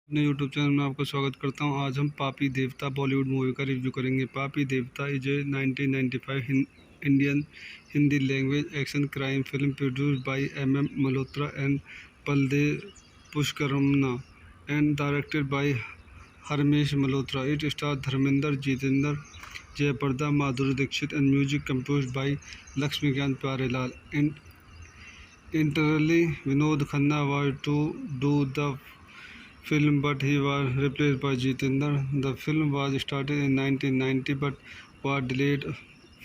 अपने YouTube channel में आपका स्वागत करता हूं। आज हम पापी देवता बॉलीवुड मूवी का रिव्यू करेंगे। पापी Devta is a 1995 Indian Hindi language action crime film produced by MM Malhotra and Baldev पुष्करमना and directed by Harmesh Malhotra. It star Dharmendra, Jeetendra, Jayaprada, Madhuri Dixit and music composed by Laxmikant Pyarelal. Internally, Vinod Khanna was to do the film, but he was replaced by Jitendra. The film was started in 1990 but was delayed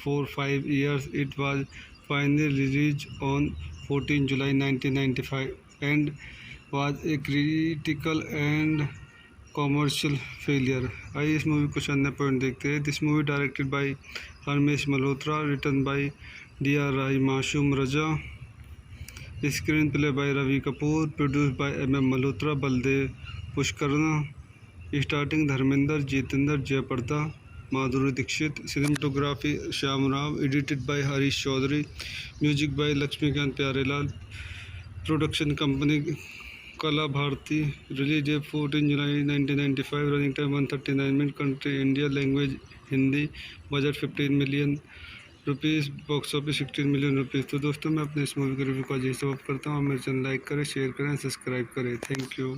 for 5 years. It was finally released on 14 July 1995 and was a critical and commercial failure. आइए इस movie कुछ अन्य point देखते हैं। This movie directed by Harmesh Malhotra, written by DR Rai, Masoom Raza, screenplay by Ravi Kapoor, produced by MM Malhotra, Baldev Pushkarna, starting Dharmendra, Jeetendra, Jayaprada, Madhuri Dixit, cinematography Shyam Rao, edited by Harish Chaudhary, music by Laxmikant Pyarelal, production company Kala Bharti, release date 14 July 1995, running time 139 minute, country India, language Hindi, budget 15 million rupees, box office 16 million rupees. तो दोस्तों, मैं अपने इस movie के review का जैसे समाप्त करता हूँ। मेरे चैनल लाइक करें, शेयर करें, सब्सक्राइब करें। Thank you.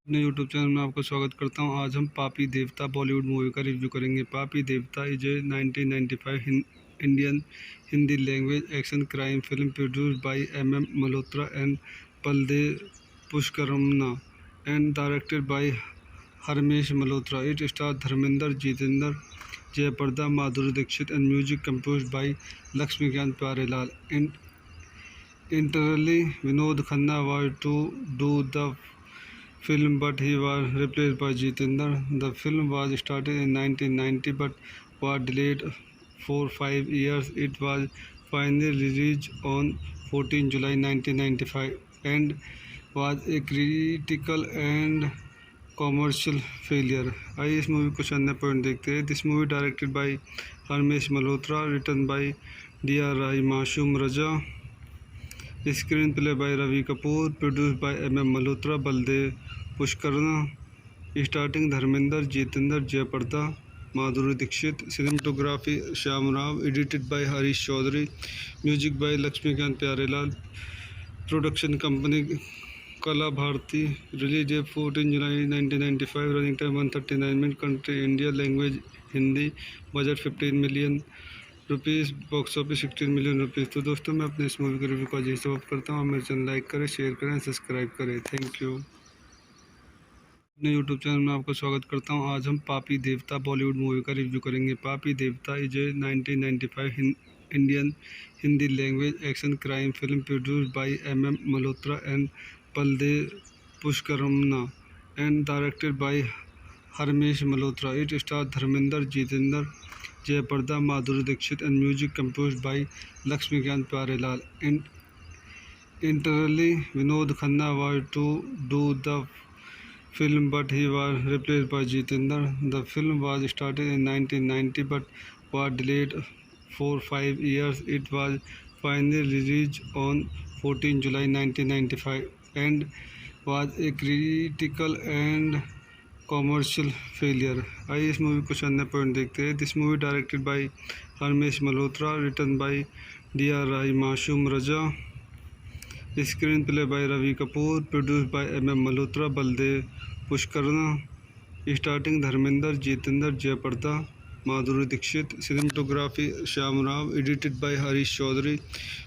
अपने यूट्यूब चैनल में आपका स्वागत करता हूं। आज हम पापी देवता बॉलीवुड मूवी का रिव्यू करेंगे। पापी Devta is a 1995 Indian Hindi language action crime film produced by MM Malhotra and Baldev पुष्करमना and directed by Harmesh Malhotra. It star Dharmendra, Jeetendra, Jayaprada, Madhuri Dixit and music composed by Laxmikant Pyarelal. Internally, Vinod Khanna was to do the film, but he was replaced by Jitendra. The film was started in 1990 but was delayed for 5 years. It was finally released on 14 July 1995 and was a critical and commercial failure. आइए इस movie कुछ अन्य point देखते हैं। This movie directed by Harmesh Malhotra, written by DR Rai, Masoom Raza, screenplay by Ravi Kapoor, produced by MM Malhotra, Baldev Pushkarna, starting Dharmendra, Jeetendra, Jayaprada, Madhuri Dixit, cinematography Shyam Rao, edited by Harish Chaudhary, music by Laxmikant Pyarelal, production company Kala Bharti, release date 14 July 1995, running time 139 minute, country India, language Hindi, budget 15 million rupees, box office 16 million rupees. तो दोस्तों मैं अपने इस movie के review को अजय से of करता हूँ। मेरे चैनल लाइक करें, शेयर करें, सब्सक्राइब करें। Thank you. अपने यूट्यूब चैनल में आपका स्वागत करता हूँ। आज हम पापी देवता बॉलीवुड मूवी का रिव्यू करेंगे। पापी Devta is a 1995 Indian Hindi language action crime film produced by MM Malhotra and Baldev पुष्करमना and directed by Harmesh Malhotra. It star Dharmendra, Jeetendra, Jayaprada, Madhuri Dixit and music composed by Laxmikant Pyarelal. Internally, Vinod Khanna was to do the film, but he was replaced by Jitendra. The film was started in 1990 but was delayed for 5 years. It was finally released on 14 July 1995 and was a critical and commercial failure. आइए इस movie कुछ अन्य point देखते हैं। This movie directed by Harmesh Malhotra, written by DR Rai, Masoom Raza, screenplay by Ravi Kapoor, produce by MM Malhotra, Baldev Pushkarna, starting Dharmendra, Jeetendra, Jayaprada, Madhuri Dixit, cinematography Shyam Rao, edited by Harish Chaudhary,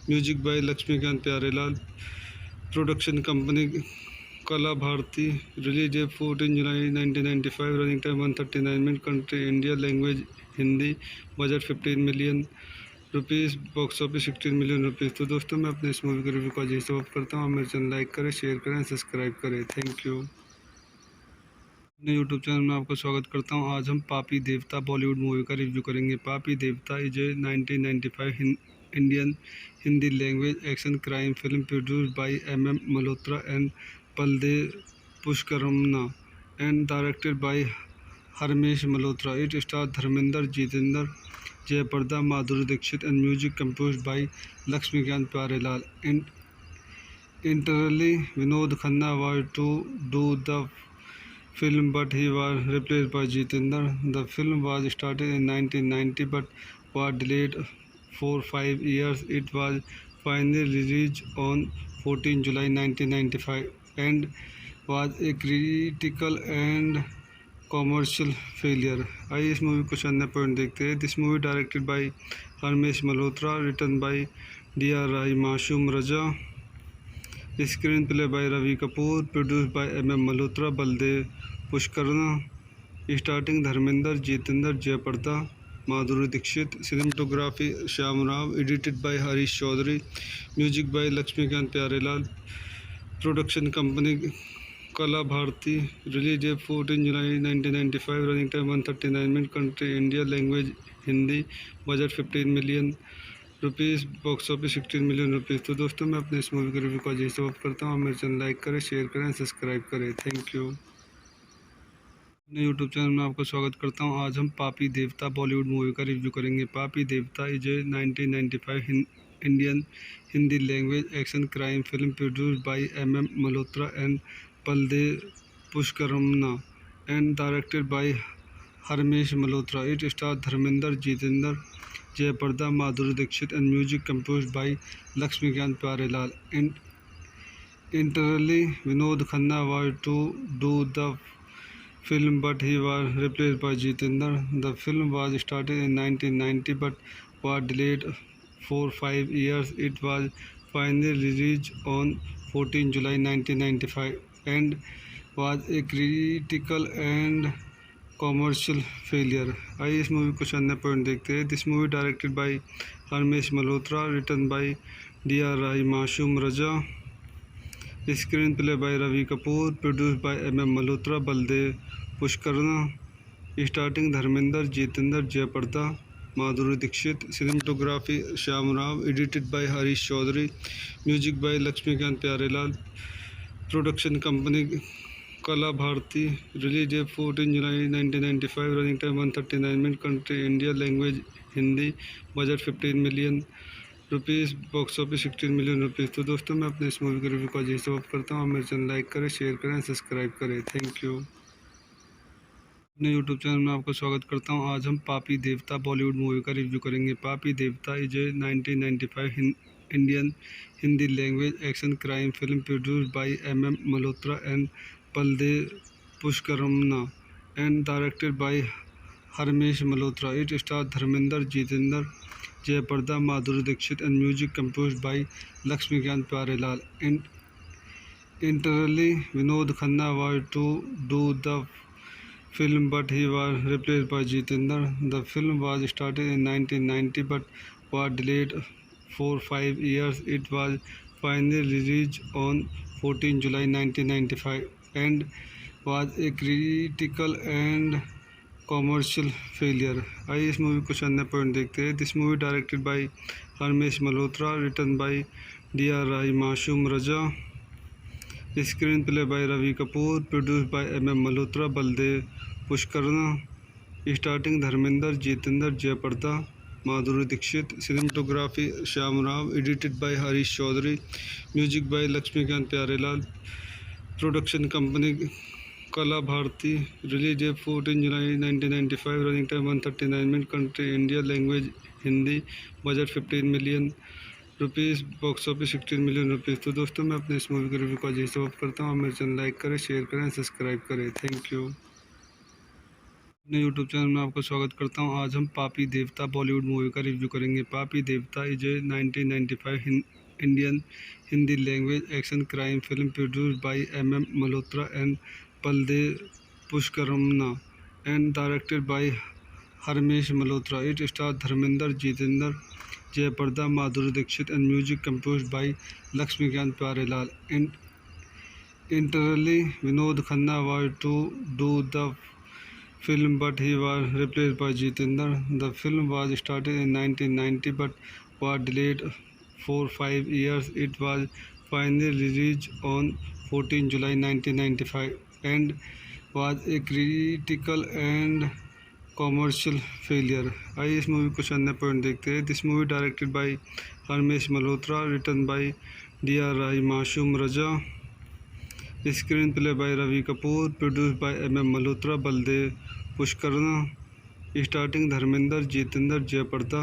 music by Laxmikant Pyarelal, production company Kala Bharti, release date 14 July 1995, running time 139 minute, country India, language Hindi, budget 15 million rupees, box office 16 million rupees. तो दोस्तों मैं अपने इस movie के review को अजय से of करता हूँ। मेरे चैनल लाइक करें, शेयर करें, सब्सक्राइब करें। Thank you. अपने यूट्यूब चैनल में आपका स्वागत करता हूँ। आज हम पापी देवता बॉलीवुड मूवी का रिव्यू करेंगे। पापी Devta is a 1995 Indian Hindi language action crime film produced by MM Malhotra and Baldev पुष्करमना and directed by Harmesh Malhotra. It star Dharmendra, Jeetendra, Jayaprada, Madhuri Dixit and music composed by Laxmikant Pyarelal. Internally, Vinod Khanna was to do the film, but he was replaced by Jitendra. The film was started in 1990 but was delayed for 5 years. It was finally released on 14 July 1995 and was a critical and commercial failure. आइए इस movie कुछ अन्य point देखते हैं। This movie directed by Harmesh Malhotra, written by DR Rai, Masoom Raza, screenplay by Ravi Kapoor, produce by MM Malhotra, Baldev Pushkarna, starting Dharmendra, Jeetendra, Jayaprada, Madhuri Dixit, cinematography Shyam Rao, edited by Harish Chaudhary, music by Laxmikant Pyarelal, production company Kala Bharti, release date 14 July 1995, running time 139 minute, country India, language Hindi, budget 15 million rupees, box office 16 million rupees. तो दोस्तों मैं अपने इस movie के review को अजय से of करता हूँ। मेरे चैनल लाइक करें, शेयर करें, सब्सक्राइब करें। Thank you. अपने यूट्यूब चैनल में आपका स्वागत करता हूँ। आज हम पापी देवता बॉलीवुड मूवी का रिव्यू करेंगे। पापी Devta is a 1995 Indian Hindi language action crime film produced by MM Malhotra and Baldev पुष्करमना and directed by Harmesh Malhotra. It star Dharmendra, Jeetendra, Jayaprada, Madhuri Dixit and music composed by Laxmikant Pyarelal. Internally, Vinod Khanna was to do the film, but he was replaced by Jitendra. The film was started in 1990 but was delayed for 5 years. It was finally released on 14 July 1995 and was a critical and commercial failure. आइए इस movie कुछ अन्य point देखते हैं। This movie directed by Harmesh Malhotra, written by DR Rai, Masoom Raza, screenplay by Ravi Kapoor, produce by MM Malhotra, Baldev Pushkarna, starting Dharmendra, Jeetendra, Jayaprada, Madhuri Dixit, cinematography Shyam Rao, edited by Harish Chaudhary, music by Laxmikant Pyarelal, production company Kala Bharti, release date 14 July 1995, running time 139 minute, country India, language Hindi, budget 15 million rupees, box office 16 million rupees. तो दोस्तों मैं अपने इस movie के review को अजय से of करता हूँ। मेरे चैनल लाइक करें, शेयर करें, सब्सक्राइब करें। Thank you. अपने यूट्यूब चैनल में आपका स्वागत करता हूँ। आज हम पापी देवता बॉलीवुड मूवी का रिव्यू करेंगे। पापी Devta is a 1995 Indian Hindi language action crime film produced by M.M. Malhotra and Baldev Pushkaramna and directed by Harmesh Malhotra. It stars Dharmender, Jitendra, Jayaparda, Madhuri Dixit and music composed by Lakshmikant Pyarelal. Internally, Vinod Khanna was to do the film, but he was replaced by Jitendra. The film was started in 1990 but was delayed for 5 years. It was finally released on 14 July 1995 and was a critical and commercial failure. आइए इस movie को अन्य point देखते हैं। This movie directed by Harmesh Malhotra, written by D.R. Rai, Masoom Raza, screenplay by Ravi Kapoor, produce by M.M. Malhotra, Baldev Pushkarna, starting Dharmendra, Jeetendra, Jayaprada, Madhuri Dixit, cinematography Shyam Rao, edited by Harish Chaudhary, music by Laxmikant Pyarelal, production company Kala Bharti, release date 14 July 1995, running time 139 minute, country India, language Hindi, budget 15 million rupees, box office 16 million rupees. तो दोस्तों मैं अपने इस movie के review को आज समाप्त करता हूँ। मेरे चैनल लाइक करें, शेयर करें, सब्सक्राइब करें। Thank you. अपने यूट्यूब चैनल में आपका स्वागत करता हूँ। आज हम पापी देवता बॉलीवुड मूवी का रिव्यू करेंगे। पापी Devta is a 1995 Indian Hindi language action crime film produced by M.M. Malhotra and Baldev Pushkaramna and directed by Harmesh Malhotra. It stars Dharmender, Jitendra, Jayaparda, Madhuri Dixit and music composed by Lakshmikant Pyarelal. Internally, Vinod Khanna was to do the film, but he was replaced by Jitendra. The film was started in 1990 but was delayed for 5 years. It was finally released on 14 July 1995 and was a critical and commercial failure. आइए इस movie को अन्य point देखते हैं। This movie directed by Harmesh Malhotra, written by D.R. Rai, Masoom Raza, screenplay by Ravi Kapoor, produce by M.M. Malhotra, Baldev Pushkarna, starting Dharmendra, Jeetendra, Jayaprada,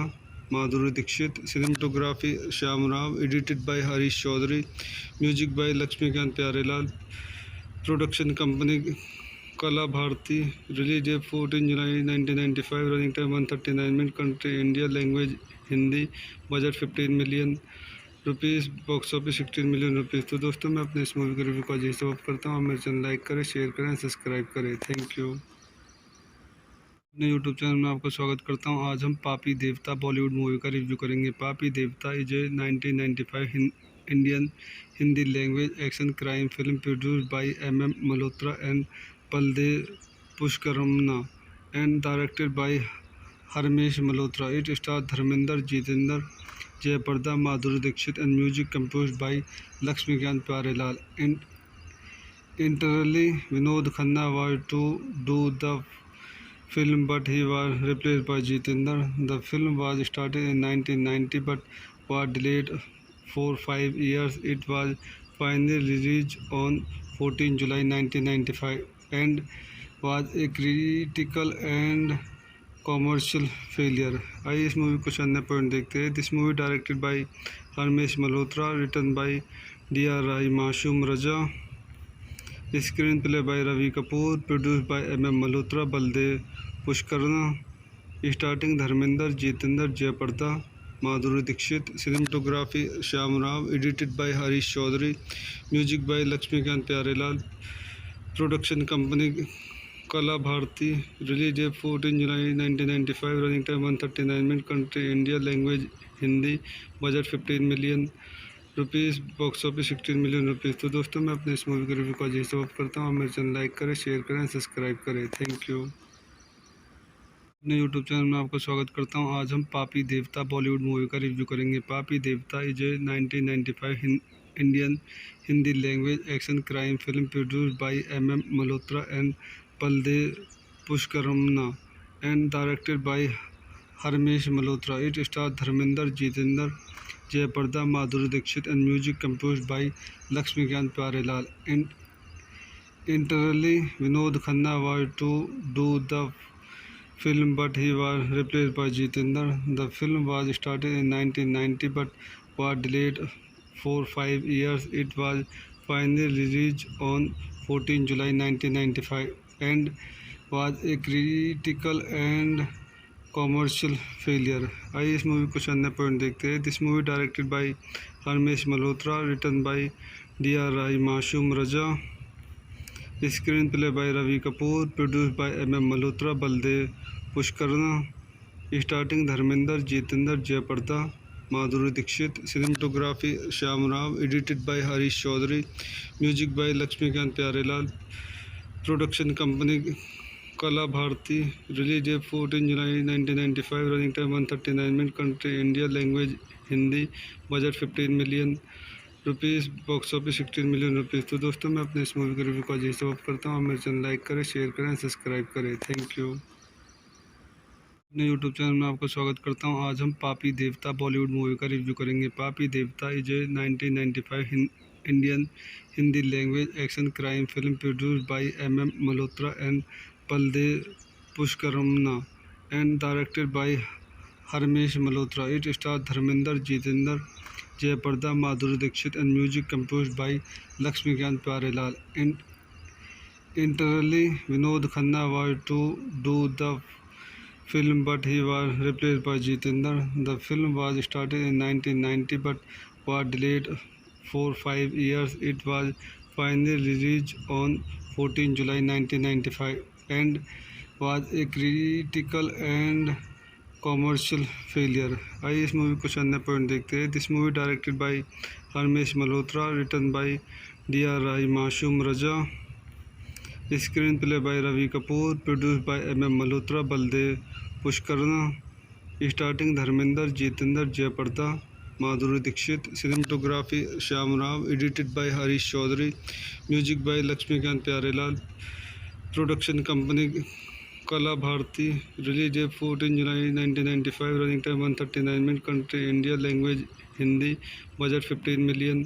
Madhuri Dixit, cinematography Shyam Rao, edited by Harish Chaudhary, music by Laxmikant Pyarelal, production company Kala Bharti, release date 14 July 1995, running time 139 minute, country India, language Hindi, budget 15 million rupees, box office 16 million rupees. तो दोस्तों मैं अपने इस movie के review को आज समाप्त करता हूँ। मेरे चैनल लाइक करें, शेयर करें, सब्सक्राइब करें। Thank you. अपने यूट्यूब चैनल में आपका स्वागत करता हूँ। आज हम पापी देवता बॉलीवुड मूवी का रिव्यू करेंगे। पापी Devta is a 1995 Indian Hindi language action crime film produced by M.M. Malhotra and Baldev Pushkaramna and directed by Harmesh Malhotra. It stars Dharmender, Jitendra, Jayaparda, Madhuri Dixit and music composed by Lakshmikant Pyarelal. Internally, Vinod Khanna was to do the film, but he was replaced by Jitendra. The film was started in 1990 but was delayed for 5 years. It was finally released on 14 July 1995 and was a critical and commercial failure. आइए इस movie को अन्य point देखते हैं। This movie directed by Harmesh Malhotra, written by D.R. Rai, Masoom Raza, screenplay by Ravi Kapoor, produce by M.M. Malhotra, Baldev Pushkarna, starting Dharmendra, Jeetendra, Jayaprada, Madhuri Dixit, cinematography Shyam Rao, edited by Harish Chaudhary, music by Laxmikant Pyarelal, production company Kala Bharti, release date 14 July 1995, running time 139 minute, country India, language Hindi, budget 15 million rupees, box office 16 million rupees. तो दोस्तों मैं अपने इस movie के review को आज समाप्त करता हूँ। मेरे चैनल लाइक करें, शेयर करें, सब्सक्राइब करें। Thank you. अपने यूट्यूब चैनल में आपका स्वागत करता हूँ। आज हम पापी देवता बॉलीवुड मूवी का रिव्यू करेंगे। पापी Devta is a 1995 Indian Hindi language action crime film produced by M.M. Malhotra and Baldev Pushkaramna and directed by Harmesh Malhotra. It stars Dharmender, Jitendra, Jayaparda, Madhuri Dixit and music composed by Lakshmikant Pyarelal. Internally, Vinod Khanna was to do the film, but he was replaced by Jitendra. The film was started in 1990 but was delayed for 5 years. It was finally released on 14 July 1995 and was a critical and commercial failure. आइए इस movie कुछ अन्य point देखते हैं। This movie directed by Harmesh Malhotra, written by D.R. Rai, Masoom Raza, screenplay by Ravi Kapoor, produce by M.M. Malhotra, Baldev Pushkarna, starting Dharmendra, Jeetendra, Jayaprada, Madhuri Dixit, cinematography Shyam Rao, edited by Harish Chaudhary, music by Laxmikant Pyarelal, production company Kala Bharti, release date 14 July 1995, running time 139 minute, country India, language Hindi, budget 15 million rupees, box office 16 million rupees. तो दोस्तों मैं अपने इस movie के review को आज समाप्त of करता हूँ। मेरे चैनल लाइक करें, शेयर करें, सब्सक्राइब करें। Thank you. अपने यूट्यूब चैनल में आपका स्वागत करता हूँ। आज हम पापी देवता बॉलीवुड मूवी का रिव्यू करेंगे। पापी Devta is a 1995 Indian Hindi language action crime film produced by M.M. Malhotra and Baldev पुष्करमना and directed by Harmesh Malhotra. It stars Dharmender, Jitendra, Jayaprada, Madhuri Dixit and music composed by Lakshmikant Pyarelal. Internally, Vinod Khanna was to do the film but he was replaced by Jitendra. The film was started in 1990 but was delayed for 5 years. It was finally released on 14 July 1995 and was a critical and commercial failure. आइए इस movie कुछ अन्य point देखते हैं। This movie directed by Harmesh Malhotra, written by D.R. Rai, Masoom Raza, screenplay by Ravi Kapoor, produce by M.M. Malhotra, Baldev Pushkarna, starting Dharmendra, Jeetendra, Jayaprada, Madhuri Dixit, cinematography Shyam Rao, edited by Harish Chaudhary, music by Laxmikant Pyarelal, production company Kala Bharti, release date 14 July 1995, running time 139 minute, country India, language Hindi, budget 15 million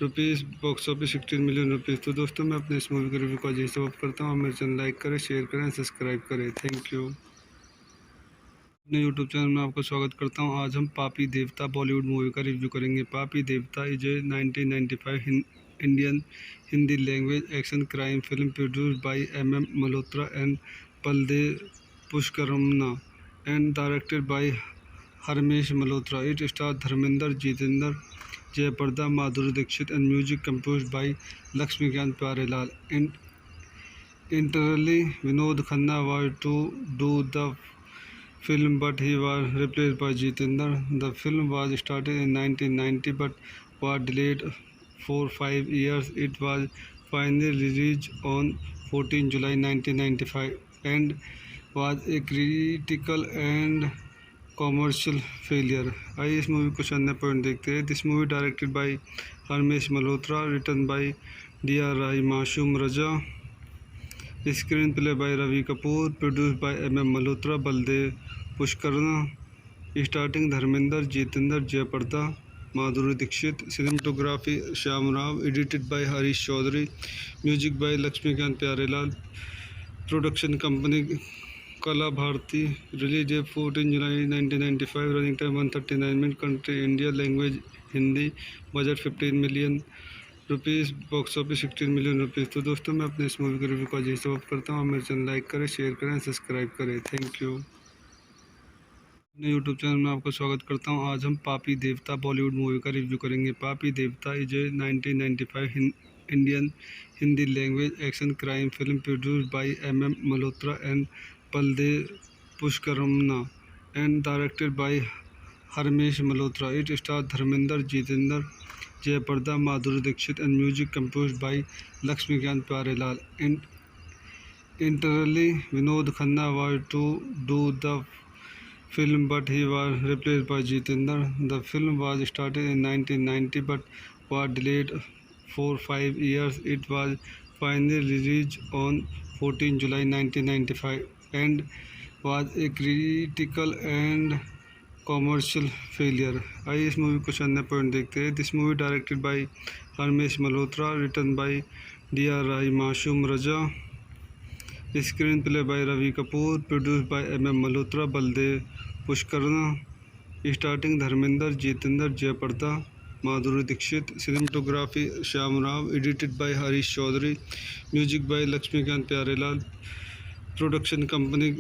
rupees, box office 16 million rupees. तो दोस्तों मैं अपने इस movie के review को आज समाप्त करता हूँ। मेरे चैनल लाइक करें, शेयर करें, सब्सक्राइब करें। Thank you. अपने यूट्यूब चैनल में आपका स्वागत करता हूँ। आज हम पापी देवता बॉलीवुड मूवी का रिव्यू करेंगे। पापी Devta is a 1995 Indian Hindi language action crime film produced by M.M. Malhotra and Baldev पुष्करमना and directed by Harmesh Malhotra. It stars Dharmender, Jitendra, Jayaprada, Madhuri Dixit and music composed by Lakshmikant Pyarelal. Internally, Vinod Khanna was to do the film but he was replaced by Jitendra. The film was started in 1990 but was delayed for 5 years. It was finally released on 14 July 1995 and was a critical and commercial failure. आइए इस movie कुछ अन्य point देखते हैं। This movie directed by Harmesh Malhotra, written by D.R. Rai, Masoom Raza, screenplay by Ravi Kapoor, produce by M.M. Malhotra, Baldev Pushkarna, starting Dharmendra, Jeetendra, Jayaprada, Madhuri Dixit, cinematography Shyam Rao, edited by Harish Chaudhary, music by Laxmikant Pyarelal, production company Kala Bharti, release date 14 July 1995, running time 139 minute, country India, language Hindi, budget 15 million rupees, box office 16 million rupees. तो दोस्तों मैं अपने इस movie के review को आज समाप्त करता हूँ। मेरे चैनल लाइक करें, शेयर करें, सब्सक्राइब करें। Thank you. अपने यूट्यूब चैनल में आपका स्वागत करता हूँ। आज हम पापी देवता बॉलीवुड मूवी का रिव्यू करेंगे। पापी Devta is a 1995 Indian Hindi language action crime film produced by M.M. Malhotra and Baldev पुष्करमना and directed by Harmesh Malhotra. It stars Dharmender, Jitendra, Jayaprada, Madhuri Dixit and music composed by Lakshmikant Pyarelal. Internally, Vinod Khanna was to do the film but he was replaced by Jitendra. The film was started in 1990 but was delayed for 5 years. It was finally released on 14 July 1995 and was a critical and commercial failure. आइए इस movie कुछ अन्य point देखते हैं। This movie directed by Harmesh Malhotra, written by D.R. Rai, Masoom Raza, screenplay by Ravi Kapoor, produce by M.M. Malhotra, Baldev Pushkarna, starting Dharmendra, Jeetendra, Jayaprada, Madhuri Dixit, cinematography Shyam Rao, edited by Harish Chaudhary, music by Laxmikant Pyarelal, production company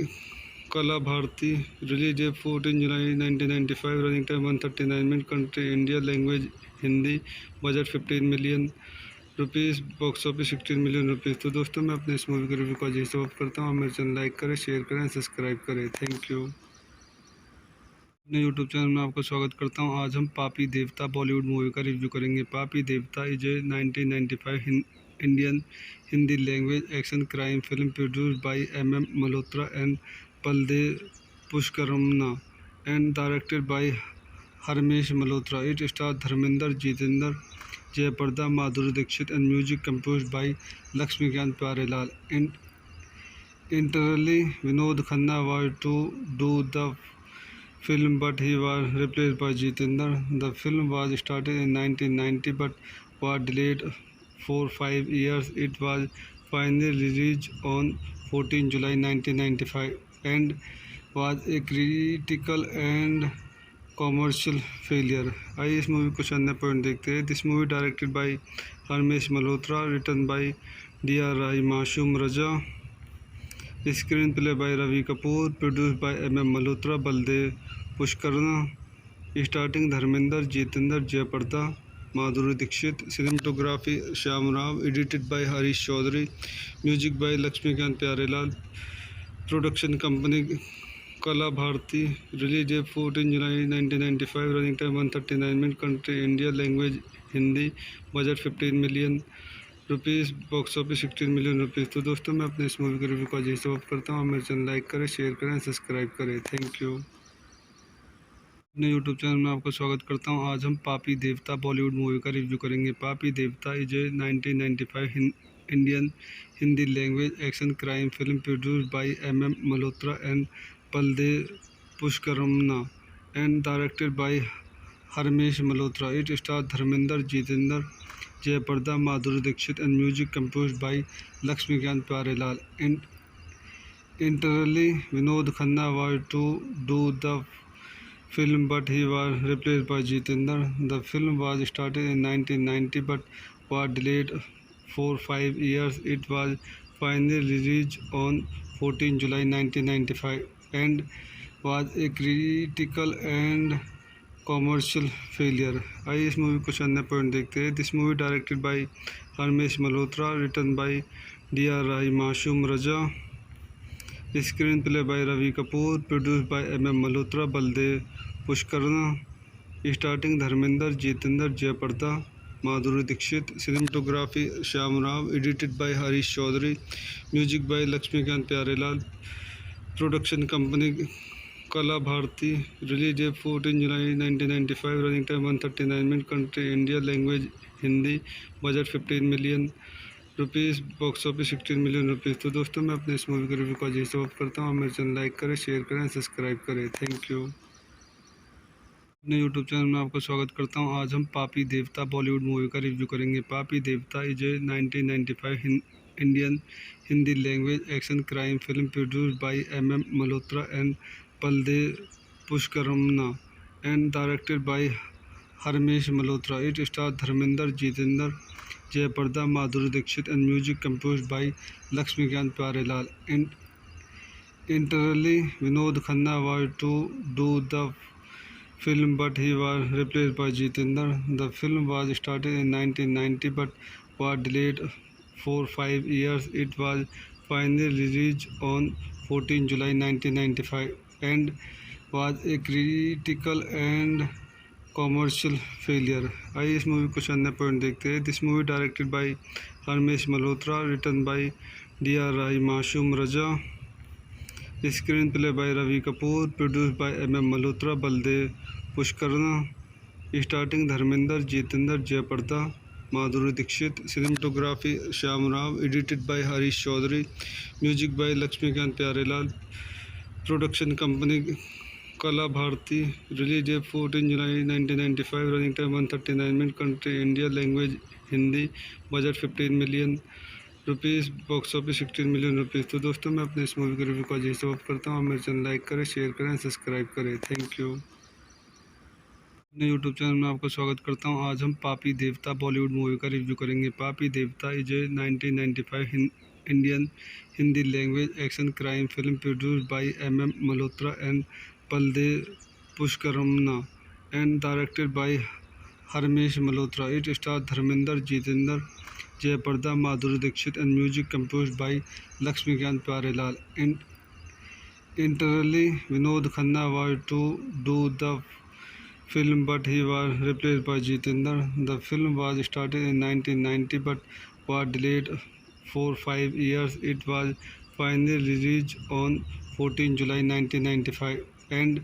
Kala Bharti, release date 14 July 1995, running time 139 minute, country India, language Hindi, budget 15 million rupees, box office 16 million rupees. तो दोस्तों मैं अपने इस movie के review को अजय से करता हूँ। मेरे चैनल लाइक करें, शेयर करें, सब्सक्राइब करें। Thank you. अपने यूट्यूब चैनल में आपका स्वागत करता हूं। आज हम पापी देवता बॉलीवुड मूवी का रिव्यू करेंगे। पापी Devta is a 1995 Indian Hindi language action crime film produced by MM Malhotra and Baldev पुष्करमना and directed by Harmesh Malhotra. It star Dharmendra, Jeetendra, Jayaprada, Madhuri Dixit and music composed by Laxmikant Pyarelal. Internally, Vinod Khanna was to do the film, but he was replaced by Jitendra. The film was started in 1990 but was delayed for 5 years. It was finally released on 14 July 1995 and was a critical and commercial failure. आइए इस movie कुछ अन्य point देखते हैं। This movie directed by Harmesh Malhotra, written by DR Rai, Masoom Raza, screenplay by Ravi Kapoor, produced by MM Malhotra, Baldev Pushkarna. Starting Dharmendra, Jeetendra, Jayaprada, Madhuri Dixit, cinematography Shyam Rao, edited by Harish Chaudhary, music by Laxmikant Pyarelal, production company Kala Bharti, release date 14 July 1995, running time 139 minute, country India, language Hindi, budget 15 million rupees, box office 16 million rupees. तो दोस्तों मैं अपने इस movie के review को अजय से करता हूँ। मेरे चैनल लाइक करें, शेयर करें, सब्सक्राइब करें। Thank you. अपने यूट्यूब चैनल में आपका स्वागत करता हूँ। आज हम पापी देवता बॉलीवुड मूवी का रिव्यू करेंगे। पापी Devta is a 1995 Indian Hindi language action crime film produced by MM Malhotra and Baldev पुष्करमना and directed by Harmesh Malhotra. It star Dharmendra, Jeetendra, Jayaprada, Madhuri Dixit and music composed by Laxmikant Pyarelal. Internally, Vinod Khanna was to do the film, but he was replaced by Jitendra. The film was started in 1990 but was delayed for 5 years. It was finally released on 14 July 1995 and was a critical and commercial failure. आइए इस movie कुछ अन्य point देखते हैं। This movie directed by Harmesh Malhotra, written by DR Rai, Masoom Raza, screenplay by Ravi Kapoor, produced by MM Malhotra, Baldev Pushkarna. Starting Dharmendra, Jeetendra, Jayaprada, Madhuri Dixit, cinematography Shyam Rao, edited by Harish Chaudhary, music by Laxmikant Pyarelal, production company Kala Bharti, release date 14 July 1995, running time 139 minute, country India, language Hindi, budget 15 million rupees, box office 16 million rupees. तो दोस्तों मैं अपने इस movie के review को अजय से करता हूँ। मेरे चैनल लाइक करें, शेयर करें, सब्सक्राइब करें। Thank you. अपने यूट्यूब चैनल में आपका स्वागत करता हूँ। आज हम पापी देवता बॉलीवुड मूवी का रिव्यू करेंगे। पापी Devta is a 1995 Indian Hindi language action crime film produced by MM Malhotra and Baldev पुष्करमना and directed by Harmesh Malhotra. It star Dharmendra, Jeetendra, Jayaprada, Madhuri Dixit and music composed by Laxmikant Pyarelal. Internally, Vinod Khanna was to do the film, but he was replaced by Jitendra. The film was started in 1990 but was delayed for 5 years. It was finally released on 14 July 1995 and was a critical and commercial failure. आइए इस movie कुछ अन्य point देखते हैं। This movie directed by Harmesh Malhotra, written by DR Rai, Masoom Raza, screenplay by Ravi Kapoor, produced by MM Malhotra, Baldev Pushkarna. Starting Dharmendra, Jeetendra, Jayaprada, Madhuri Dixit, cinematography Shyam Rao, edited by Harish Chaudhary, music by Laxmikant Pyarelal, production company Kala Bharti, release date 14 July 1995, running time 139 minute, country India, language Hindi, budget 15 million rupees, box office 16 million rupees. तो दोस्तों मैं अपने इस movie के review को अजय से करता हूँ। मेरे चैनल लाइक करें, शेयर करें, सब्सक्राइब करें। Thank you. अपने यूट्यूब चैनल में आपका स्वागत करता हूं। आज हम पापी देवता बॉलीवुड मूवी का रिव्यू करेंगे। पापी Devta is a 1995 Indian Hindi language action crime film produced by MM Malhotra and Pallavi Pushkarna and directed by Harmesh Malhotra. It star Dharmendra, Jeetendra, Jayaprada, Madhuri Dixit and music composed by Laxmikant Pyarelal. Internally, Vinod Khanna was to do the film, but he was replaced by Jitendra. The film was started in 1990 but was delayed for 5 years. It was finally released on 14 July 1995 and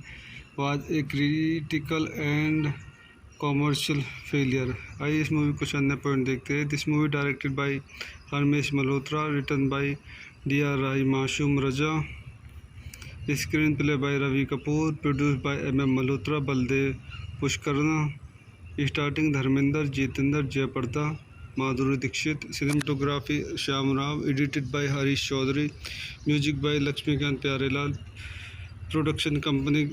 was a critical and commercial failure. आइए इस movie कुछ अन्य point देखते हैं। This movie directed by Harmesh Malhotra, written by DR Rai, Masoom Raza, screenplay by Ravi Kapoor, produce by MM Malhotra, Baldev Pushkarna, starting Dharmendra, Jeetendra, Jayaprada, Madhuri Dixit, cinematography Shyam Rao, edited by Harish Chaudhary, music by Laxmikant Pyarelal, production company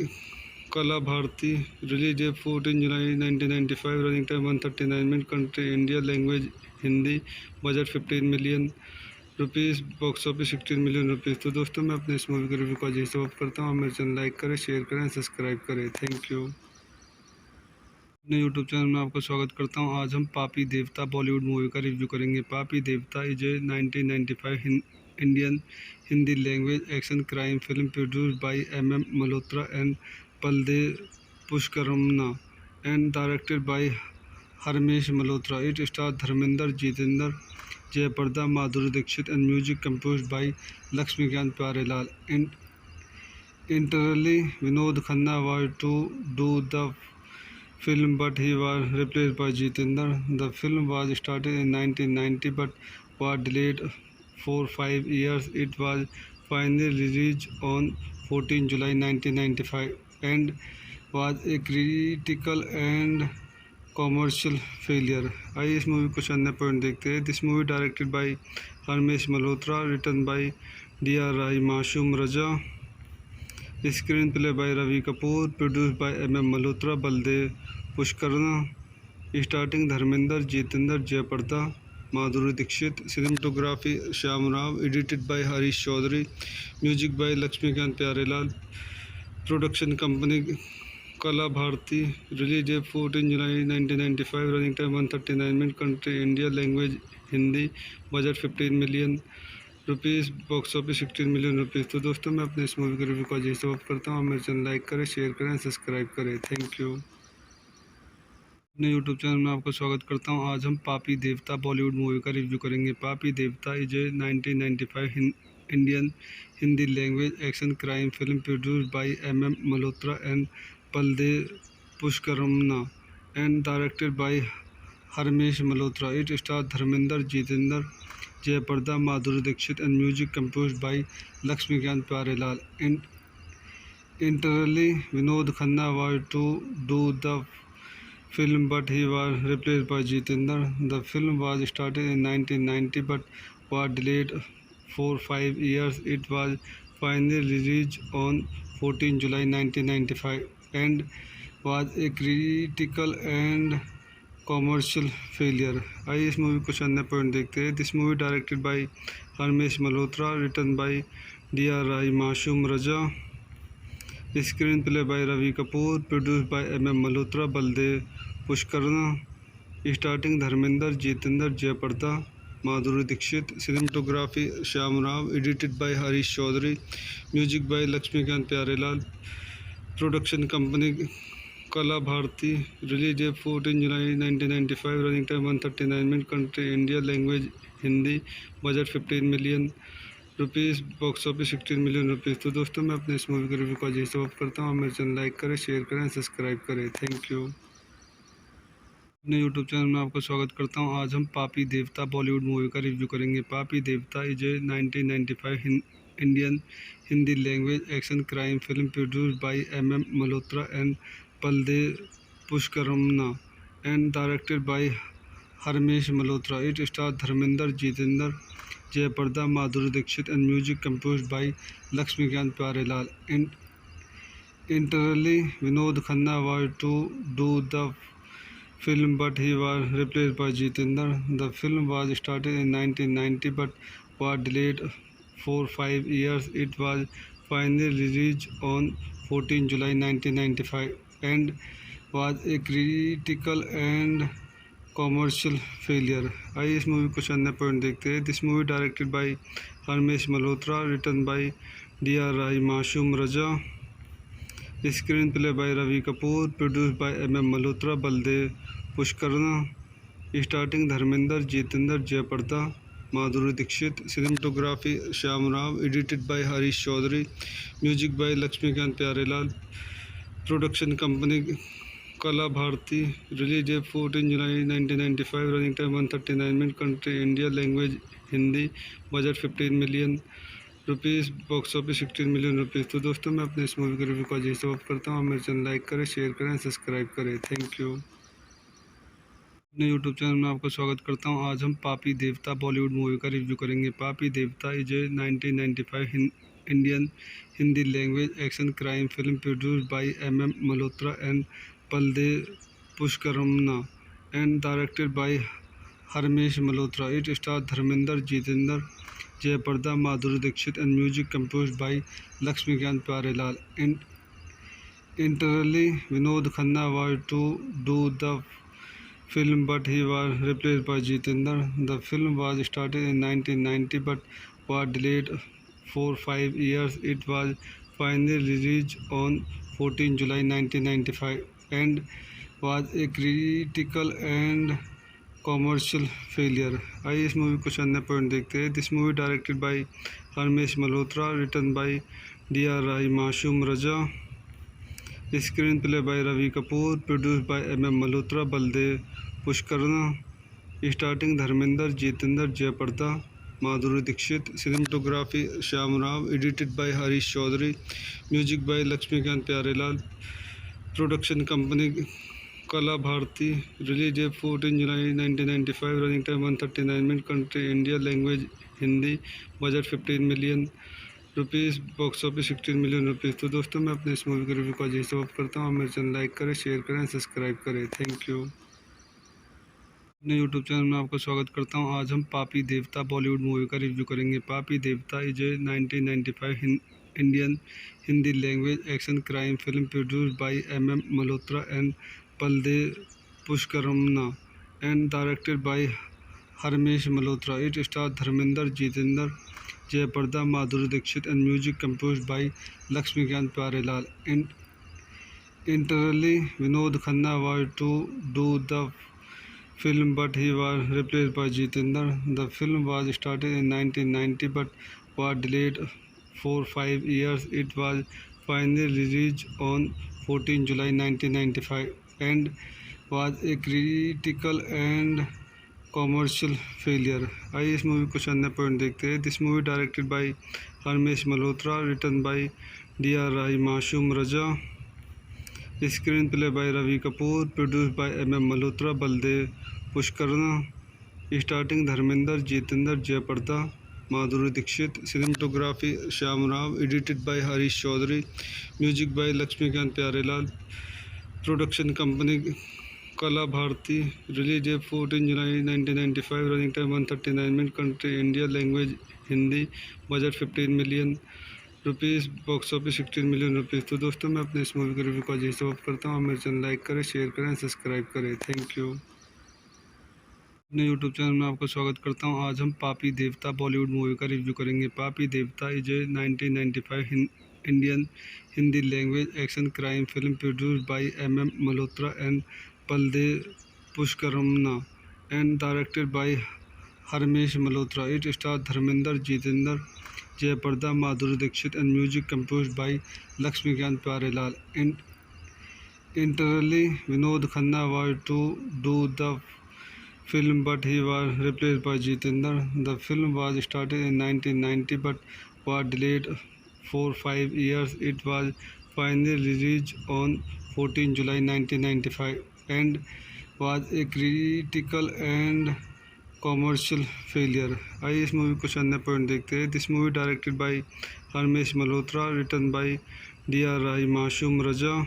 Kala Bharti, release date 14 July 1995, running time 139 minute, country India, language Hindi, budget 15 million rupees, box office 16 million rupees. तो दोस्तों, मैं अपने इस movie के review का जैसे of करता हूँ। मेरे चैनल लाइक करें, शेयर करें, सब्सक्राइब करें। Thank you. अपने यूट्यूब चैनल में आपका स्वागत करता हूँ। आज हम पापी देवता बॉलीवुड मूवी का रिव्यू करेंगे। पापी Devta is a 1995 Indian Hindi language action crime film produced by MM Malhotra and Pallavi Pushkarna and directed by Harmesh Malhotra. It star Dharmendra, Jeetendra, Jayaprada, Madhuri Dixit and music composed by Laxmikant Pyarelal. Internally, Vinod Khanna was to do the film, but he was replaced by Jitendra. The film was started in 1990 but was delayed for 5 years. It was finally released on 14 July 1995 and was a critical and commercial failure. आइए इस movie कुछ अन्य point देखते हैं। This movie directed by Harmesh Malhotra, written by DR Rai, Masoom Raza, screenplay by Ravi Kapoor, produce by MM Malhotra, Baldev Pushkarna, starting Dharmendra, Jeetendra, Jayaprada, Madhuri Dixit, cinematography Shyam Rao, edited by Harish Chaudhary, music by Laxmikant Pyarelal, production company Kala Bharti, release date 14 July 1995, running time 139 minute, country India, language Hindi, budget 15 million rupees, box office 16 million rupees. तो दोस्तों, मैं अपने इस movie के review का जैसे of करता हूँ। मेरे चैनल लाइक करें, शेयर करें, सब्सक्राइब करें। Thank you. अपने यूट्यूब चैनल में आपका स्वागत करता हूँ। आज हम पापी देवता बॉलीवुड मूवी का रिव्यू करेंगे। पापी Devta is a 1995 Indian Hindi language action crime film produced by MM Malhotra and Pallavi Pushkarna and directed by Harmesh Malhotra. It star Dharmendra, Jeetendra, Jayaprada, Madhuri Dixit and music composed by Laxmikant Pyarelal. Internally, Vinod Khanna was to do the film, but he was replaced by Jitendra. The film was started in 1990 but was delayed for 5 years. It was finally released on 14 July 1995 and was a critical and commercial failure. आइए इस movie कुछ अन्य point देखते हैं। This movie directed by Harmesh Malhotra, written by DR Rai, Masoom Raza, screenplay by Ravi Kapoor, produce by MM Malhotra, Baldev Pushkarna, starting Dharmendra, Jeetendra, Jayaprada, Madhuri Dixit, cinematography Shyam Rao, edited by Harish Chaudhary, music by Laxmikant Pyarelal, production company Kala Bharti, release date 14 July 1995, running time 139 minute, country India, language Hindi, budget 15 million rupees, box office 16 million rupees. तो दोस्तों, मैं अपने इस movie के review का जैसे of करता हूँ। मेरे चैनल लाइक करें, शेयर करें, सब्सक्राइब करें। Thank you. अपने यूट्यूब चैनल में आपका स्वागत करता हूँ। आज हम पापी देवता बॉलीवुड मूवी का रिव्यू करेंगे। पापी Devta is a 1995 Indian Hindi language action crime film produced by MM Malhotra and Pallavi Pushkarna and directed by Harmesh Malhotra. It star Dharmendra, Jeetendra, Jayaprada, Madhuri Dixit and music composed by Laxmikant Pyarelal. Internally, Vinod Khanna was to do the film, but he was replaced by Jitendra. The film was started in 1990 but was delayed for 5 years. It was finally released on 14 July 1995 and was a critical and commercial failure. आइए इस movie को अन्य point देखते हैं। This movie directed by Harmesh Malhotra, written by D.R. Rai, Masoom Raza, screenplay by Ravi Kapoor, produce by M.M. Malhotra, Baldev Pushkarna, starting Dharmendra, Jeetendra, Jayaprada, Madhuri Dixit, cinematography Shyam Rao, edited by Harish Chaudhary, music by Laxmikant Pyarelal, production company Kala Bharti, release date 14 July 1995, running time 139 minute, country India, language Hindi, budget 15 million rupees, box office 16 million rupees. तो दोस्तों मैं अपने इस movie के review को आज से of करता हूँ। मेरे चैनल लाइक करें, शेयर करें, सब्सक्राइब करें। Thank you. अपने यूट्यूब चैनल में आपका स्वागत करता हूँ। आज हम पापी देवता बॉलीवुड मूवी का रिव्यू करेंगे। पापी Devta is a 1995 Indian Hindi language action crime film produced by M.M. Malhotra and Baldev पुष्करमना and directed by Harmesh Malhotra. It stars Dharmender, Jitendra, Jayprada, Madhuri Dixit, and music composed by Lakshmikant Pyarelal. Internally, Vinod Khanna was to do the film, but he was replaced by Jitendra. The film was started in 1990 but was delayed for 5 years. It was finally released on 14 July 1995 and was a critical and commercial failure. आइए इस movie को अन्य point देखते हैं। This movie directed by Harmesh Malhotra, written by D.R. Rai, Masoom Raza, screenplay by Ravi Kapoor, produce by M.M. Malhotra, Baldev Pushkarna, starting Dharmendra, Jeetendra, Jayaprada, Madhuri Dixit, cinematography Shyam Rao, edited by Harish Chaudhary, music by Laxmikant Pyarelal, production company Kala Bharti, release date 14 July 1995, running time 139 minute, country India, language Hindi, budget 15 million rupees, box office 16 million rupees. तो दोस्तों मैं अपने इस movie के review को आज से of करता हूँ। मेरे चैनल लाइक करें, शेयर करें, सब्सक्राइब करें। Thank you. अपने यूट्यूब चैनल में आपका स्वागत करता हूँ। आज हम पापी देवता बॉलीवुड मूवी का रिव्यू करेंगे। पापी Devta is a 1995 Indian Hindi language action crime film produced by M.M. Malhotra and Baldev पुष्करमना and directed by Harmesh Malhotra. It stars Dharmender, Jitendra, Jayprada, Madhuri Dixit, and music composed by Lakshmikant Pyarelal. Internally, Vinod Khanna was to do the film, but he was replaced by Jitendra. The film was started in 1990 but was delayed for 5 years. It was finally released on 14 July 1995 and was a critical and commercial failure. आइए इस movie को अन्य point देखते हैं। This movie directed by Harmesh Malhotra, written by D.R. Rai, Masoom Raza, screenplay by Ravi Kapoor, produce by M.M. Malhotra, Baldev Pushkarna, starting Dharmendra, Jeetendra, Jayaprada, Madhuri Dixit, cinematography Shyam Rao, edited by Harish Chaudhary, music by Laxmikant Pyarelal, production company Kala Bharti, release date 14 July 1995, running time 139 minute, country India, language Hindi, budget 15 million rupees, box office 16 million rupees. तो दोस्तों मैं अपने इस movie के review को आज से of करता हूँ। मेरे चैनल लाइक करें, शेयर करें, सब्सक्राइब करें। Thank you. अपने यूट्यूब चैनल में आपका स्वागत करता हूँ। आज हम पापी देवता बॉलीवुड मूवी का रिव्यू करेंगे। पापी Devta is a 1995 Indian Hindi language action crime film produced by M.M. Malhotra and Baldev पुष्करमना and directed by Harmesh Malhotra. It stars Dharmender, Jitendra, Jayprada, Madhuri Dixit, and music composed by Lakshmikant Pyarelal. Internally, Vinod Khanna was to do the film, but he was replaced by Jitendra. The film was started in 1990 but was delayed for 5 years. It was finally released on 14 July 1995 and was a critical and commercial failure. आइए इस movie को अन्य point देखते हैं। This movie directed by Harmesh Malhotra, written by D.R. Rai, Mashum Raja.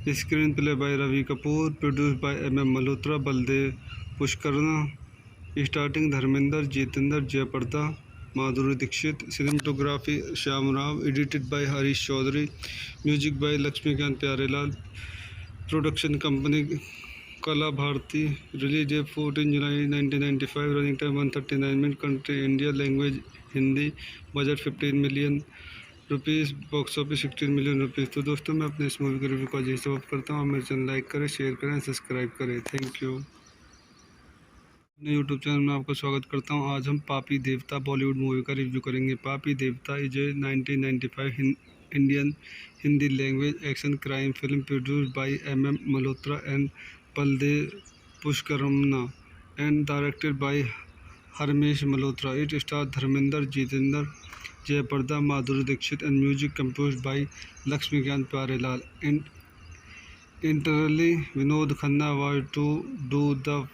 Screenplay by Ravi Kapoor. Produced by M.M. Malhotra, Baldev Pushkarna. Starting Dharmender, Jitendra, Jayaprada, Madhuri Dixit. Cinematography Shyam Rao. Edited by Harish Chaudhary. Music by Lakshmikant Pyarelal. Production company Kala Bharati. Release date 14 July 1995. Running time 139 minutes. Country India. Language Hindi. Budget 15 million rupees. Box office 16 million rupees. तो दोस्तों मैं अपने इस movie के review को आज समाप्त करता हूँ. आप मेरे चैनल लाइक करें, शेयर करें, सब्सक्राइब करें. Thank you. अपने यूट्यूब चैनल में आपका स्वागत करता हूं. आज हम पापी देवता बॉलीवुड मूवी का रिव्यू करेंगे. पापी Devta is a 1995 Indian Hindi language action crime film produced by M.M. Malhotra and Baldev पुष्करमना and directed by Harmesh Malhotra. It star Dharmendra, Jeetendra, Jayaprada, Madhuri Dixit and music composed by Laxmikant Pyarelal. Internally, Vinod Khanna was to do the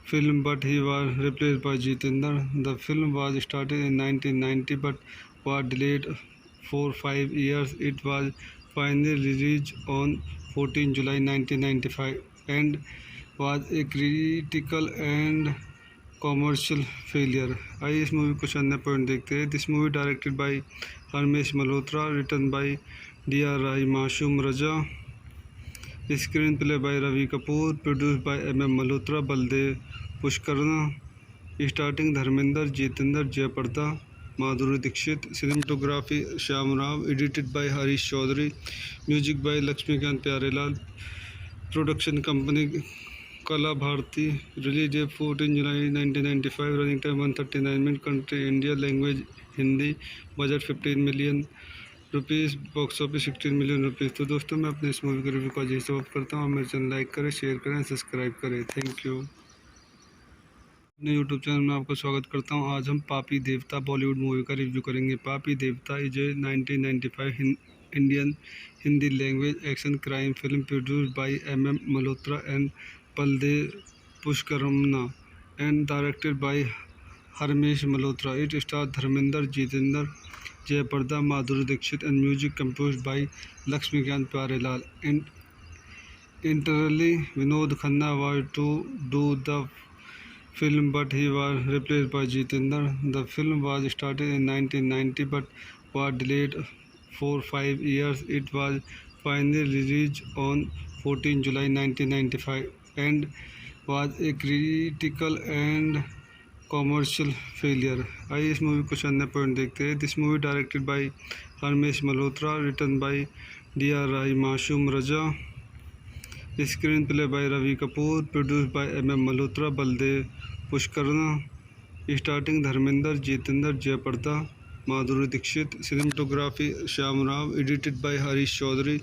film, but he was replaced by Jitendra. The film was started in 1990 but was delayed for 5 years. It was finally released on 14 July 1995 and was a critical and commercial failure. आइए इस movie कुछ अन्य point देखते हैं. This movie directed by Harmesh Malhotra, written by D.R. Rai, Mashum Raja. Screenplay by Ravi Kapoor. Produced by M.M. Malhotra, Baldev Pushkarna. Starting Dharmender, Jitendra, Jayaprada, Madhuri Dixit. Cinematography Shyam Rao. Edited by Harish Chaudhary. Music by Lakshmikant Pyarelal. Production company Kala Bharati. Release date 14 July 1995. Running time 139 minutes. Country India. Language Hindi. Budget 15 million rupees. Box office 16 million rupees. तो दोस्तों मैं अपने इस movie के review को आज समाप्त करता हूँ. आप मेरे चैनल लाइक करें, शेयर करें, सब्सक्राइब करें. Thank you. अपने यूट्यूब चैनल में आपका स्वागत करता हूं. आज हम पापी देवता बॉलीवुड मूवी का रिव्यू करेंगे. पापी Devta is a 1995 Indian Hindi language action crime film produced by M.M. Malhotra and Baldev पुष्करमना and directed by Harmesh Malhotra. It star Dharmendra, Jeetendra, Jayaprada, Madhuri Dixit and music composed by Laxmikant Pyarelal. Internally, Vinod Khanna was to do the film, but he was replaced by Jitendra. The film was started in 1990 but was delayed for 5 years. It was finally released on 14 July 1995 and was a critical and commercial failure. आइए इस movie कुछ अन्य point देखते हैं. This movie directed by Harmesh Malhotra, written by D.R. Rai, Mashum Raja. Screenplay by Ravi Kapoor. Produced by M.M. Malhotra, Baldev Pushkarna. Starting Dharmender, Jitendra, Jayaprada, Madhuri Dixit. Cinematography Shyam Rao. Edited by Harish Chaudhary.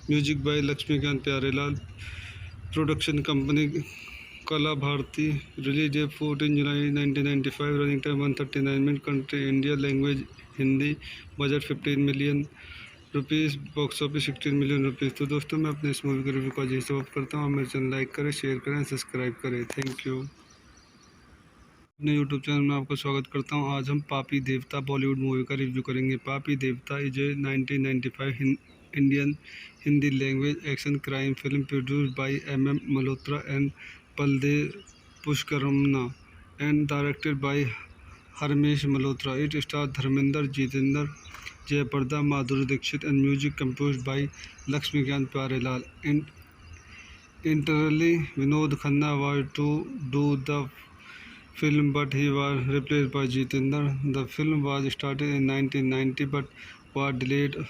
Music by Lakshmikant Pyarelal. Production company Kala Bharati. Release date 14 July 1995. Running time 139 minutes. Country India. Language Hindi. Budget 15 million rupees. Box office 16 million rupees. तो दोस्तों मैं अपने इस movie के review को आज समाप्त करता हूँ. आप मेरे चैनल लाइक करें, शेयर करें, सब्सक्राइब करें. Thank you. अपने यूट्यूब चैनल में आपका स्वागत करता हूं. आज हम पापी देवता बॉलीवुड मूवी का रिव्यू करेंगे. पापी Devta is a 1995 Indian Hindi language action crime film produced by M.M. Malhotra and Baldev पुष्करमना and directed by Harmesh Malhotra. It star Dharmendra, Jeetendra, Jayaprada, Madhuri Dixit and music composed by Laxmikant Pyarelal. Internally, Vinod Khanna was to do the film, but he was replaced by Jitendra. The film was started in 1990 but was delayed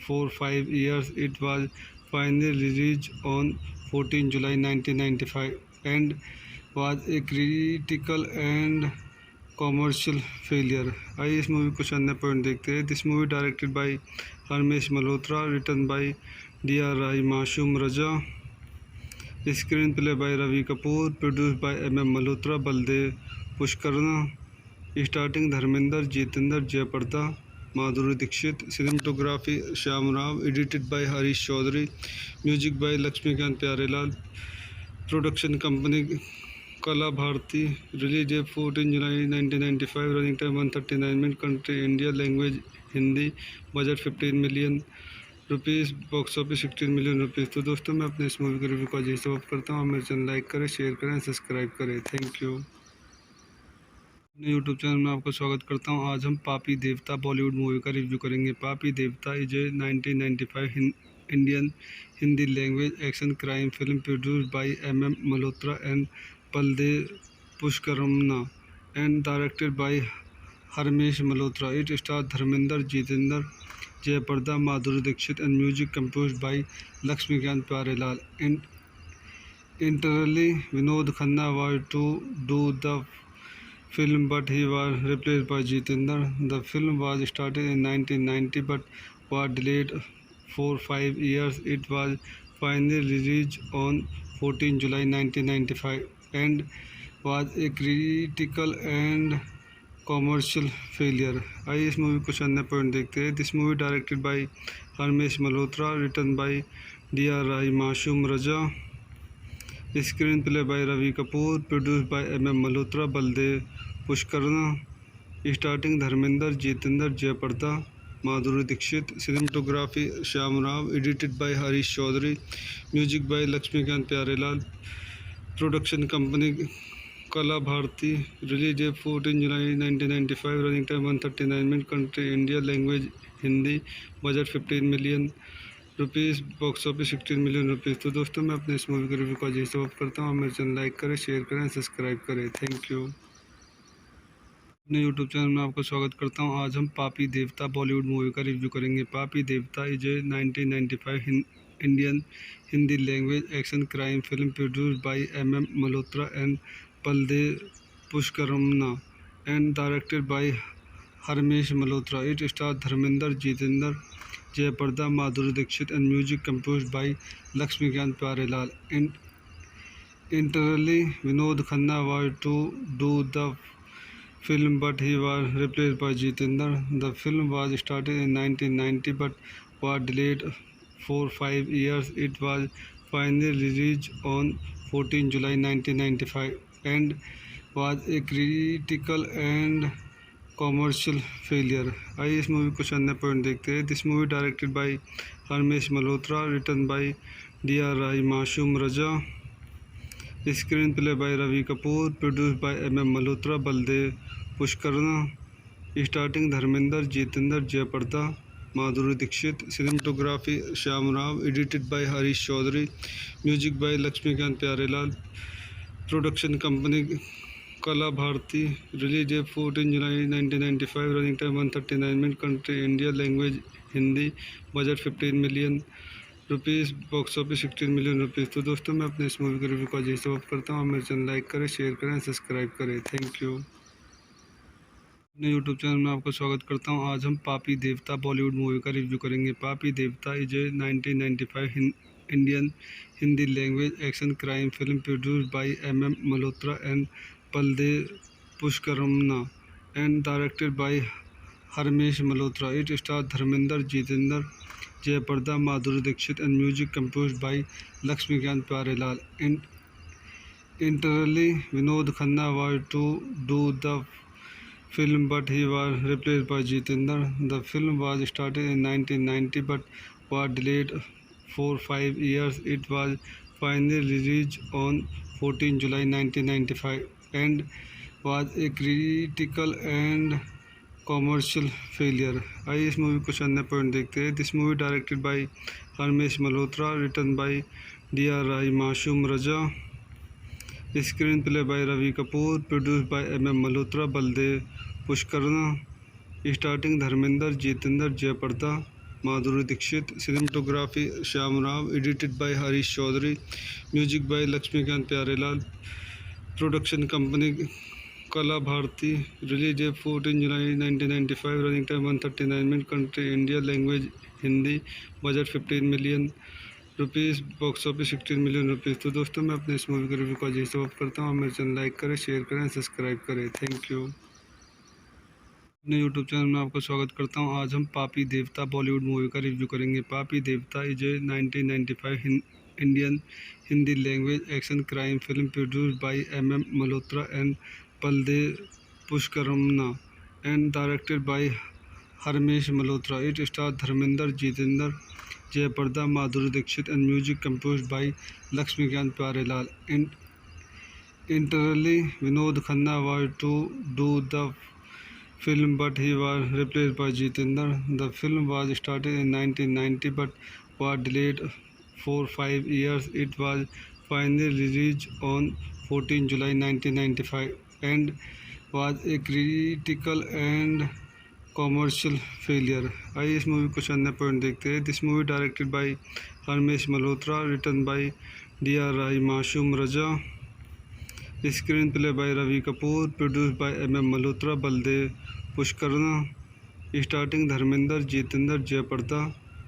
for 5 years. It was finally released on 14 July 1995 and was a critical and commercial failure. आइए इस movie कुछ अन्य point देखते हैं. This movie directed by Harmesh Malhotra, written by D.R. Rai, Mashum Raja. Screenplay by Ravi Kapoor. Produced by M.M. Malhotra, Baldev Pushkarna. Starting Dharmender, Jitendra, Jayaprada, Madhuri Dixit. Cinematography Shyam Rao. Edited by Harish Chaudhary. Music by Lakshmikant Pyarelal. Production company कला Bharti release date 14 July 1995, running time 139 minute, country India, language Hindi, budget 15 million rupees, box office 16 million rupees. तो दोस्तों मैं अपने इस movie के review को यही समाप्त करता हूँ। मेरे चैनल लाइक करें, शेयर करें, सब्सक्राइब करें। Thank you. अपने यूट्यूब चैनल में आपका स्वागत करता हूं। आज हम पापी देवता बॉलीवुड मूवी का रिव्यू करेंगे। पापी Devta is a 1995 Indian Hindi language action crime film produced by MM Malhotra and Baldev पुष्करमना and directed by Harmesh Malhotra. It star Dharmendra, Jeetendra, Jayaprada, Madhuri Dixit and music composed by Laxmikant Pyarelal. Internally, Vinod Khanna was to do the film, but he was replaced by Jitendra. The film was started in 1990 but was delayed for 5 years. It was finally released on 14 July 1995 and was a critical and commercial failure. आइए इस movie कुछ अन्य point देखते हैं। This movie directed by Harmesh Malhotra, written by DR Rai, Masoom Raza, screenplay by Ravi Kapoor, produced by MM Malhotra, Baldev Pushkarna, starting Dharmendra, Jeetendra, Jayaprada, Madhuri Dixit, cinematography Shyam Rao, edited by Harish Chaudhary, music by Laxmikant Pyarelal, production company Kala Bharti, release date 14 July 1995, running time 139 minute, country India, language Hindi, budget 15 million rupees, box office 16 million rupees. तो दोस्तों मैं अपने इस movie के review को यही समाप्त करता हूँ। मेरे चैनल लाइक करें, शेयर करें, सब्सक्राइब करें। Thank you. अपने यूट्यूब चैनल में आपका स्वागत करता हूं। आज हम पापी देवता बॉलीवुड मूवी का रिव्यू करेंगे। पापी Devta is a 1995 Indian Hindi language action crime film produced by MM Malhotra and Baldev पुष्करमना and directed by Harmesh Malhotra. It star Dharmendra, Jeetendra, Jayaprada, Madhuri Dixit and music composed by Laxmikant Pyarelal. Internally, Vinod Khanna was to do the film, but he was replaced by Jitendra. The film was started in 1990 but was delayed for 5 years. It was finally released on 14 July 1995 and was a critical and commercial failure. आइए इस movie कुछ अन्य point देखते हैं। This movie directed by Harmesh Malhotra, written by DR Rai, Masoom Raza, screenplay by Ravi Kapoor, produced by MM Malhotra, Baldev Pushkarna, starting Dharmendra, Jeetendra, Jayaprada, Madhuri Dixit, cinematography Shyam Rao, edited by Harish Chaudhary, music by Laxmikant Pyarelal, production company Kala Bharti, release date 14 July 1995, running time 139 minute, country India, language Hindi, budget 15 million rupees, box office 16 million rupees. तो दोस्तों मैं अपने इस movie के review को यही समाप्त करता हूँ। मेरे चैनल लाइक करें, शेयर करें, सब्सक्राइब करें। Thank you. अपने यूट्यूब चैनल में आपका स्वागत करता हूं। आज हम पापी देवता बॉलीवुड मूवी का रिव्यू करेंगे। पापी Devta is a 1995 Indian Hindi language action crime film produced by MM Malhotra and Baldev पुष्करमना and directed by Harmesh Malhotra. It star Dharmendra, Jeetendra, Jayaprada, Madhuri Dixit and music composed by Laxmikant Pyarelal. Internally, Vinod Khanna was to do the film, but he was replaced by Jitendra. The film was started in 1990 but was delayed for 5 years. It was finally released on 14 July 1995 and was a critical and commercial failure. आइए इस movie कुछ अन्य point देखते हैं। This movie directed by Harmesh Malhotra, written by DR Rai, Masoom Raza, screenplay by Ravi Kapoor, produced by MM Malhotra, Baldev Pushkarna, starting Dharmendra, Jeetendra, Jayaprada, Madhuri Dixit, cinematography Shyam Rao, edited by Harish Chaudhary, music by Laxmikant Pyarelal, production company Kala Bharti, release date 14 July 1995, running time 139 minute, country India, language Hindi, budget 15 million rupees, box office 16 million rupees. तो दोस्तों मैं अपने इस movie के review को यही समाप्त करता हूँ। मेरे चैनल लाइक करें, शेयर करें, सब्सक्राइब करें। Thank you. अपने यूट्यूब चैनल में आपका स्वागत करता हूं। आज हम पापी देवता बॉलीवुड मूवी का रिव्यू करेंगे। पापी Devta is a 1995 Indian Hindi language action crime film produced by M.M. Malhotra and Baldev Pushkaramana and directed by Harmesh Malhotra. It stars Dharmender, Jitendra, Jayaprada, Madhuri Dixit and music composed by Lakshmikant Pyarelal. Internally, Vinod Khanna was to do the film, but he was replaced by Jitendra. The film was started in 1990 but was delayed for 5 years. It was finally released on 14 July 1995 and was a critical and commercial failure. आइए इस movie को अन्य point देखते हैं. This movie directed by Harmesh Malhotra, written by D.R. Rai, Masoom Raza, screenplay by Ravi Kapoor, produced by M.M. Malhotra, Baldev Pushkarna, starting Dharmendra, Jeetendra, Jayaprada,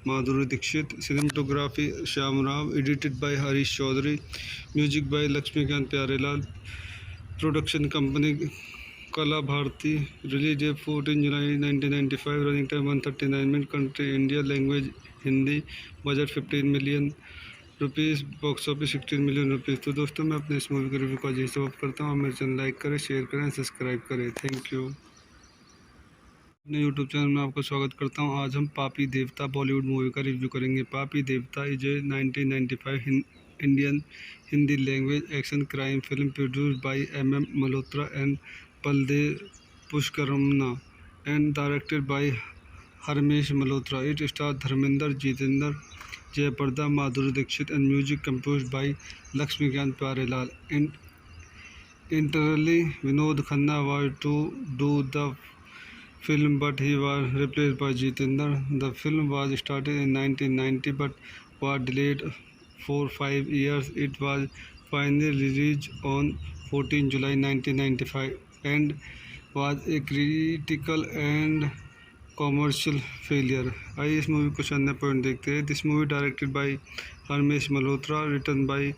Madhuri Dixit, cinematography Shyam Rao, edited by Harish Chaudhary, music by Laxmikant Pyarelal, production company Kala Bharti, release date 14 July 1995, running time 139 minute, country India, language Hindi, budget 15 million rupees, box office 16 million rupees. तो दोस्तों मैं अपने इस movie के review को जैसे of करता हूँ. मेरे चैनल लाइक करें, शेयर करें, सब्सक्राइब करें. Thank you. अपने यूट्यूब चैनल में आपका स्वागत करता हूं. आज हम पापी देवता बॉलीवुड मूवी का रिव्यू करेंगे. पापी Devta is a 1995 Indian Hindi language action crime film produced by M.M. Malhotra and Baldev पुष्करमना and directed by Harmesh Malhotra. It stars Dharmendra, Jeetendra, Jayaprada, Madhuri Dixit and music composed by Lakshmikant Pyarelal. Internally, Vinod Khanna was to do the film, but he was replaced by Jitendra. The film was started in 1990 but was delayed for 5 years. It was finally released on 14 July 1995 and was a critical and commercial failure. आइए इस movie को अन्य point देखते हैं. This movie directed by Harmesh Malhotra, written by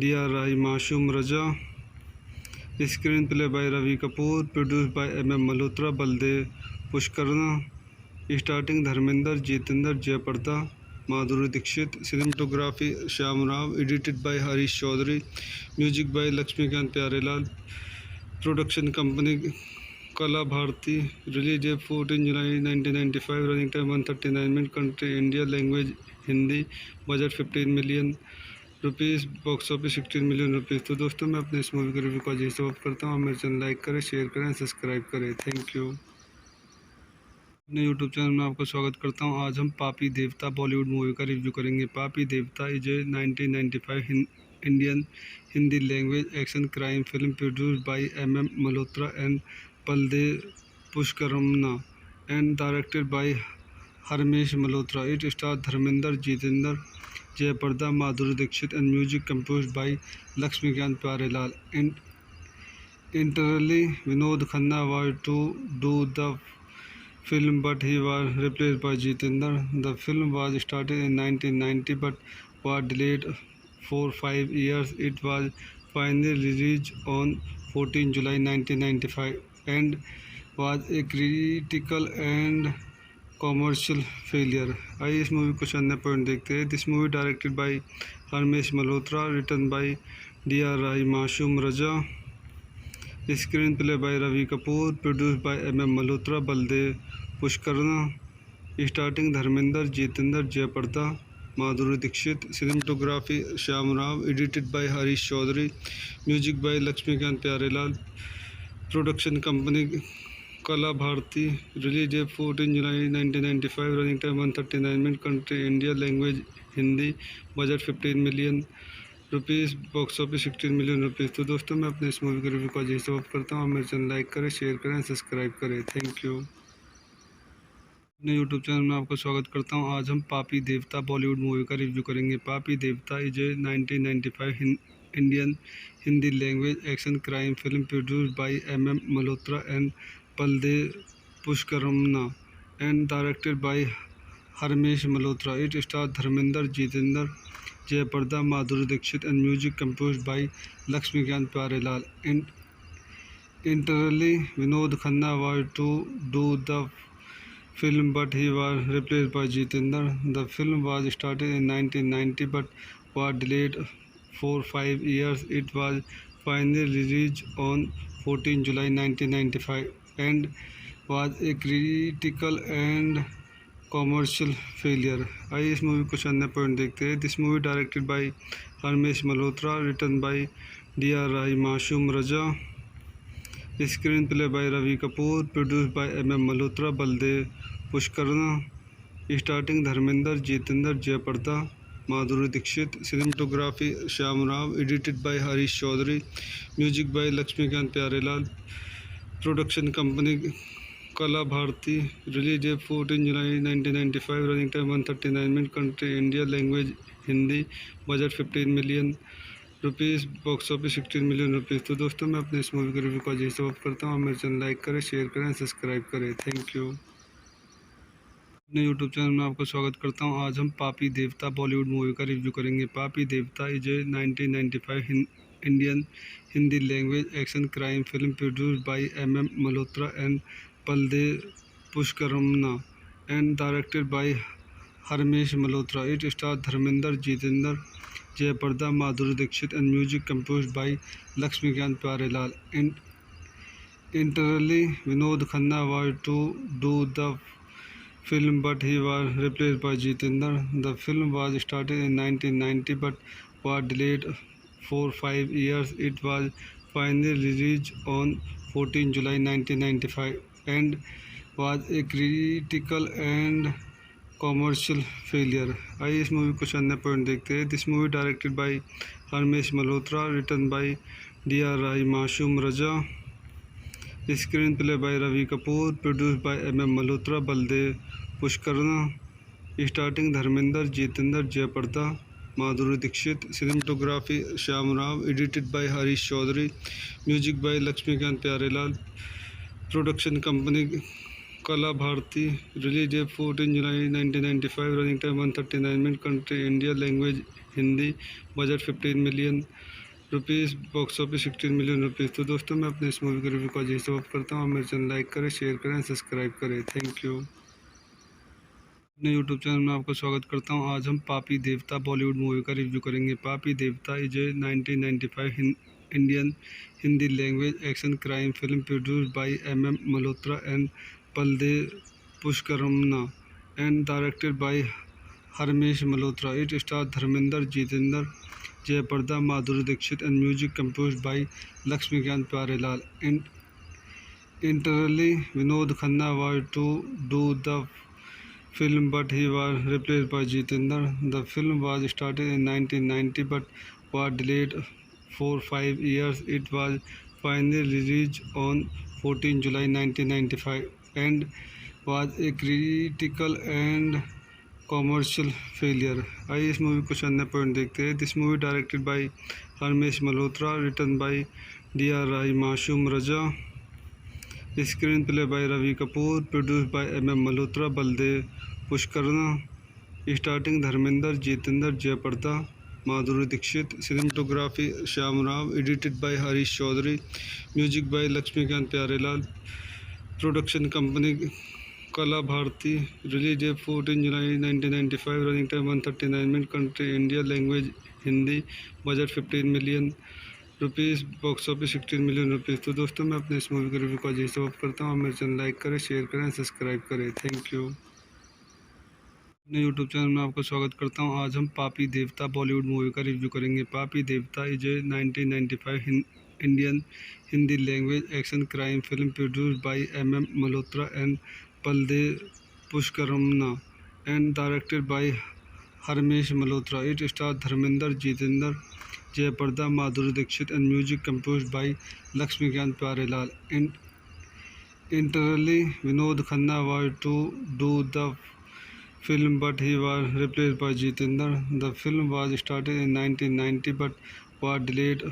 D.R. Rai, Masoom Raza, screenplay by Ravi Kapoor, produced by M.M. Malhotra, Baldev Pushkarna, starting Dharmendra, Jeetendra, Jayaprada, Madhuri Dixit, cinematography Shyam Rao, edited by Harish Chaudhary, music by Laxmikant Pyarelal, production company Kala Bharti, release date 14 July 1995, running time 139 minute, country India, language Hindi, budget 15 million rupees, box office 16 million rupees. तो दोस्तों मैं अपने इस movie के review को जैसे of करता हूँ. मेरे चैनल लाइक करें, शेयर करें, सब्सक्राइब करें. Thank you. अपने यूट्यूब चैनल में आपका स्वागत करता हूं. आज हम पापी देवता बॉलीवुड मूवी का रिव्यू करेंगे. पापी Devta is a 1995 Indian Hindi language action crime film produced by M.M. Malhotra and Baldev पुष्करमना and directed by Harmesh Malhotra. It stars Dharmendra, Jeetendra, Jayaprada, Madhuri Dixit and music composed by Laxmikant Pyarelal. Internally, Vinod Khanna was to do the film, but he was replaced by Jitendra. The film was started in 1990 but was delayed for 5 years. It was finally released on 14 July 1995 and was a critical and commercial failure. आइए इस movie को अन्य point देखते हैं. This movie directed by Harmesh Malhotra, written by D.R. Rai, Masoom Raza, screenplay by Ravi Kapoor, produced by M.M. Malhotra, Baldev Pushkarna, starting Dharmendra, Jeetendra, Jayaprada, Madhuri Dixit, cinematography Shyam Rao, edited by Harish Chaudhary, music by Laxmikant Pyarelal, production company Kala Bharti, release date 14 July 1995, running time 139 minute, country India, language Hindi, budget 15 million rupees, box office 16 million rupees. तो दोस्तों मैं अपने इस movie के review को जैसे of करता हूँ. मेरे चैनल लाइक करें, शेयर करें, सब्सक्राइब करें. Thank you. अपने यूट्यूब चैनल में आपका स्वागत करता हूं. आज हम पापी देवता बॉलीवुड मूवी का रिव्यू करेंगे. पापी Devta is a 1995 Indian Hindi language action crime film produced by M.M. Malhotra and Baldev पुष्करमना and directed by Harmesh Malhotra. It stars Dharmendra, Jeetendra, Jayaprada, Madhuri Dixit and music composed by Laxmikant Pyarelal. Internally, Vinod Khanna was to do the film, but he was replaced by Jitendra. The film was started in 1990 but was delayed for 5 years. It was finally released on 14 July 1995 and was a critical and commercial failure. आइए इस movie को अन्य point देखते हैं। This movie directed by Harmesh Malhotra, written by D.R. Rai, Masoom Raza, screenplay by Ravi Kapoor, produce by M.M. Malhotra, Baldev Pushkarna, starting Dharmendra, Jeetendra, Jayaprada, Madhuri Dixit, cinematography Shyam Rao, edited by Harish Chaudhary, music by Laxmikant Pyarelal, production company Kala Bharti, release date 14 July 1995, running time 139 minute, country India, language Hindi, budget 15 million rupees, box office 16 million rupees. तो दोस्तों मैं अपने इस movie के review का जैसे of करता हूँ। मेरे चैनल लाइक करें, शेयर करें, सब्सक्राइब करें। Thank you. अपने यूट्यूब चैनल में आपको स्वागत करता हूँ। आज हम पापी देवता बॉलीवुड मूवी का रिव्यू करेंगे। पापी Devta is a 1995 Indian Hindi language action crime film produced by M.M. Malhotra and Baldev पुष्करमना and directed by Harmesh Malhotra. It stars Dharmender, Jitendra, Jayprada, Madhuri Dixit and music composed by Lakshmikant Pyarelal. Internally, Vinod Khanna was to do the film but he was replaced by Jitendra. The film was started in 1990 but was delayed for 5 years. It was finally released on 14 July 1995 and was a critical and commercial failure. आइए इस movie को अन्य point देखते हैं। This movie directed by Harmesh Malhotra, written by D.R. Rai, Masoom Raza, screenplay by Ravi Kapoor, produce by M.M. Malhotra, Baldev Pushkarna, starting Dharmendra, Jeetendra, Jayaprada, Madhuri Dixit, cinematography Shyam Rao, edited by Harish Chaudhary, music by Laxmikant Pyarelal, production company Kala Bharti, release date 14 July 1995, running time 139 minute, country India, language Hindi, budget 15 million rupees, box office 16 million rupees. तो दोस्तों मैं अपने इस movie के review का जैसे of करता हूँ। मेरे चैनल लाइक करें, शेयर करें, सब्सक्राइब करें। Thank you. अपने यूट्यूब चैनल में आपको स्वागत करता हूँ। आज हम पापी देवता बॉलीवुड मूवी का रिव्यू करेंगे। पापी Devta is a 1995 Indian Hindi language action crime film produced by M.M. Malhotra and Baldev पुष्करमना and directed by Harmesh Malhotra. It stars Dharmender, Jitendra, Jayprada, Madhuri Dixit and music composed by Lakshmikant Pyarelal. Internally, Vinod Khanna was to do the film but he was replaced by Jitendra. The film was started in 1990 but was delayed for 5 years. It was finally released on 14 July 1995 and was a critical and commercial failure. आइए इस movie को अन्य point देखते हैं। This movie directed by Harmesh Malhotra, written by D.R. Rai, Masoom Raza, screenplay by Ravi Kapoor, produce by M.M. Malhotra, Baldev Pushkarna, starting Dharmendra, Jeetendra, Jayaprada, Madhuri Dixit, cinematography Shyam Rao, edited by Harish Chaudhary, music by Laxmikant Pyarelal, production company Kala Bharti, release date 14 July 1995, running time 139 minute, country India, language Hindi, budget 15 million rupees, box office 16 million rupees. तो दोस्तों मैं अपने इस movie के review का जैसे of करता हूँ। मेरे चैनल लाइक करें, शेयर करें, सब्सक्राइब करें। Thank you. अपने यूट्यूब चैनल में आपको स्वागत करता हूँ। आज हम पापी देवता बॉलीवुड मूवी का रिव्यू करेंगे। पापी Devta is a 1995 Indian Hindi language action crime film produced by M.M. Malhotra and Baldev पुष्करमना and directed by Harmesh Malhotra. It stars Dharmender, Jitendra, Jayprada, Madhuri Dixit and music composed by Lakshmikant Pyarelal. Internally, Vinod Khanna was to do the film but he was replaced by Jitendra. The film was started in 1990 but was delayed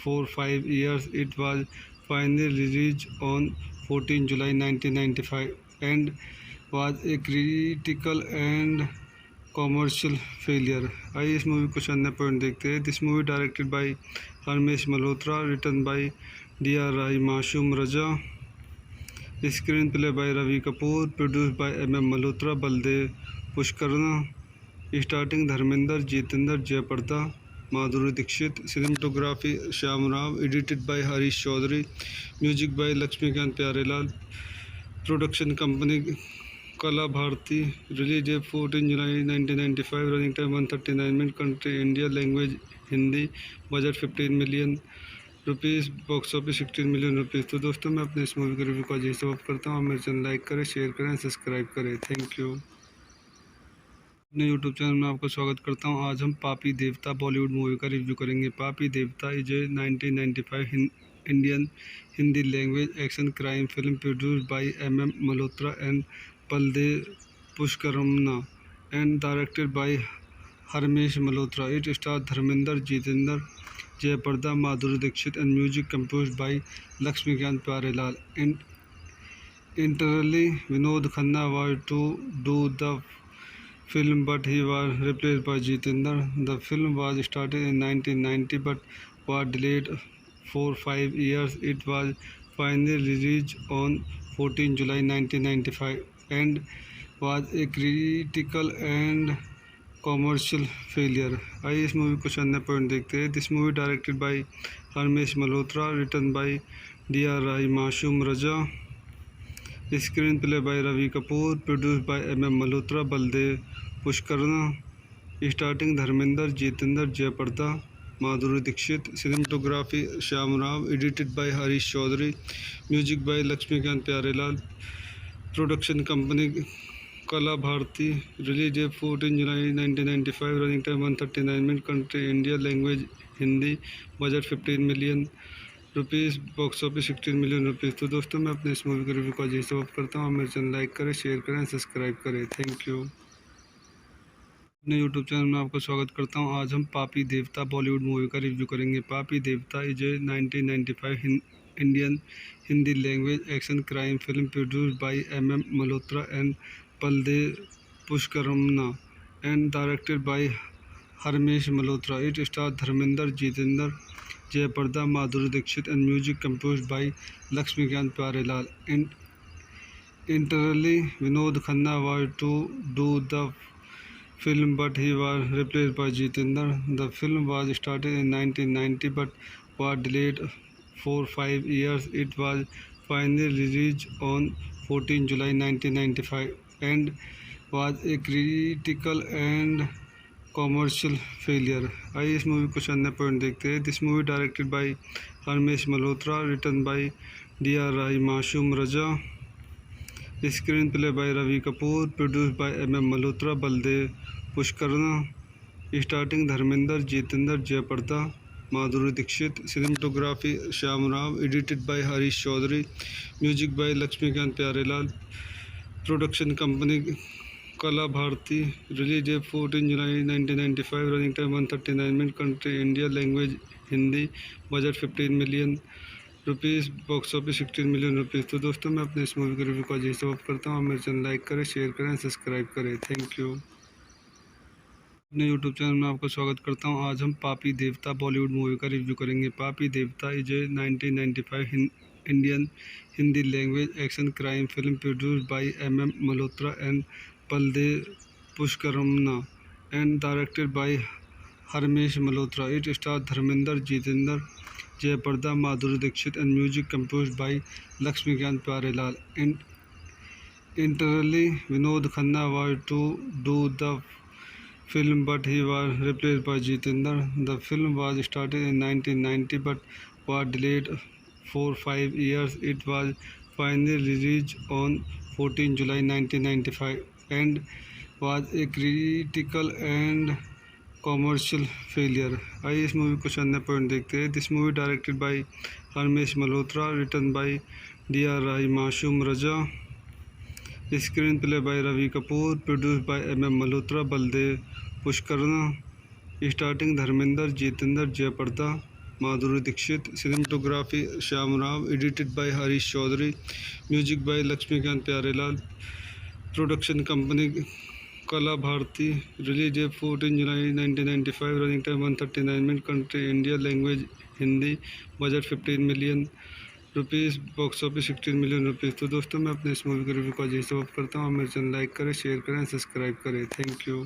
for 5 years. It was finally released on 14 July 1995 and was a critical and commercial failure. आइए इस movie को अन्य point देखते हैं। This movie directed by Harmesh Malhotra, written by D.R. Rai, Masoom Raza, screenplay by Ravi Kapoor, produce by M.M. Malhotra, Baldev Pushkarna, starting Dharmendra, Jeetendra, Jayaprada, Madhuri Dixit, cinematography Shyam Rao, edited by Harish Chaudhary, music by Laxmikant Pyarelal, production company Kala Bharti, release date 14 July 1995, running time 139 minute, country India, language Hindi, budget 15 million rupees, box office 16 million rupees. तो दोस्तों मैं अपने इस movie के review को आज यहीं समाप्त करता हूँ। मेरे चैनल लाइक करें, शेयर करें, सब्सक्राइब करें। Thank you. अपने यूट्यूब चैनल में आपका स्वागत करता हूं। आज हम पापी देवता बॉलीवुड मूवी का रिव्यू करेंगे। पापी Devta is a 1995 Indian Hindi language action crime film produced by MM Malhotra and Baldev पुष्करमना and directed by Harmesh Malhotra. It star Dharmendra, Jeetendra, Jayaprada, Madhuri Dixit and music composed by Laxmikant Pyarelal. Internally, Vinod Khanna was to do the film, but he was replaced by Jitendra. The film was started in 1990 but was delayed for 5 years. It was finally released on 14 July 1995 and was a critical and commercial failure. आइए इस movie कुछ अन्य point देखते हैं। This movie directed by Harmesh Malhotra, written by DR Rai, Masoom Raza, screenplay by Ravi Kapoor, produced by MM Malhotra, Baldev Pushkarna. Starting Dharmendra, Jeetendra, Jayaprada, Madhuri Dixit, cinematography Shyam Rao, edited by Harish Chaudhary, music by Laxmikant Pyarelal, production company Kala Bharti, release date 14 July 1995, running time 139 minute, country India, language Hindi, budget 15 million rupees, box office 16 million rupees. तो दोस्तों मैं अपने इस movie के review को आज यहीं समाप्त करता हूँ। मेरे चैनल लाइक करें, शेयर करें, सब्सक्राइब करें। Thank you. अपने यूट्यूब चैनल में आपका स्वागत करता हूँ। आज हम पापी देवता बॉलीवुड मूवी का रिव्यू करेंगे। पापी Devta is a 1995 Indian Hindi language action crime film produced by MM Malhotra and Baldev पुष्करमना and directed by Harmesh Malhotra. It star Dharmendra, Jeetendra, Jayaprada, Madhuri Dixit and music composed by Laxmikant Pyarelal. Internally, Vinod Khanna was to do the film, but he was replaced by Jitendra. The film was started in 1990 but was delayed for 5 years. It was finally released on 14 July 1995 and was a critical and commercial failure. आइए इस movie कुछ अन्य point देखते हैं। This movie directed by Harmesh Malhotra, written by DR Rai, Masoom Raza, screenplay by Ravi Kapoor, produced by MM Malhotra, Baldev Pushkarna. Starting Dharmendra, Jeetendra, Jayaprada, Madhuri Dixit, cinematography Shyam Rao, edited by Harish Chaudhary, music by Laxmikant Pyarelal, production company Kala Bharti, release date 14 July 1995, running time 139 minute, country India, language Hindi, budget 15 million rupees, box office 16 million rupees. तो दोस्तों मैं अपने इस movie के review को आज यहीं समाप्त करता हूँ। मेरे चैनल लाइक करें, शेयर करें, सब्सक्राइब करें। Thank you. अपने यूट्यूब चैनल में आपका स्वागत करता हूँ। आज हम पापी देवता बॉलीवुड मूवी का रिव्यू करेंगे। पापी Devta is a 1995 Indian Hindi language action crime film produced by MM Malhotra and Baldev पुष्करमना and directed by Harmesh Malhotra. It star Dharmendra, Jeetendra, Jayaprada, Madhuri Dixit and music composed by Laxmikant Pyarelal. Internally, Vinod Khanna was to do the film, but he was replaced by Jitendra. The film was started in 1990 but was delayed for 5 years. It was finally released on 14 July 1995 and was a critical and commercial failure. आइए इस movie कुछ अन्य point देखते हैं। This movie directed by Harmesh Malhotra, written by DR Rai, Masoom Raza, screenplay by Ravi Kapoor, produced by MM Malhotra, Baldev Pushkarna. Starting Dharmendra, Jeetendra, Jayaprada, Madhuri Dixit, cinematography Shyam Rao, edited by Harish Chaudhary, music by Laxmikant Pyarelal, production company Kala Bharti, release date 14 July 1995, running time 139 minute, country India, language Hindi, budget 15 million rupees, box office 16 million rupees. तो दोस्तों मैं अपने इस movie के review को आज यहीं समाप्त करता हूँ। मेरे चैनल लाइक करें, शेयर करें, सब्सक्राइब करें। Thank you.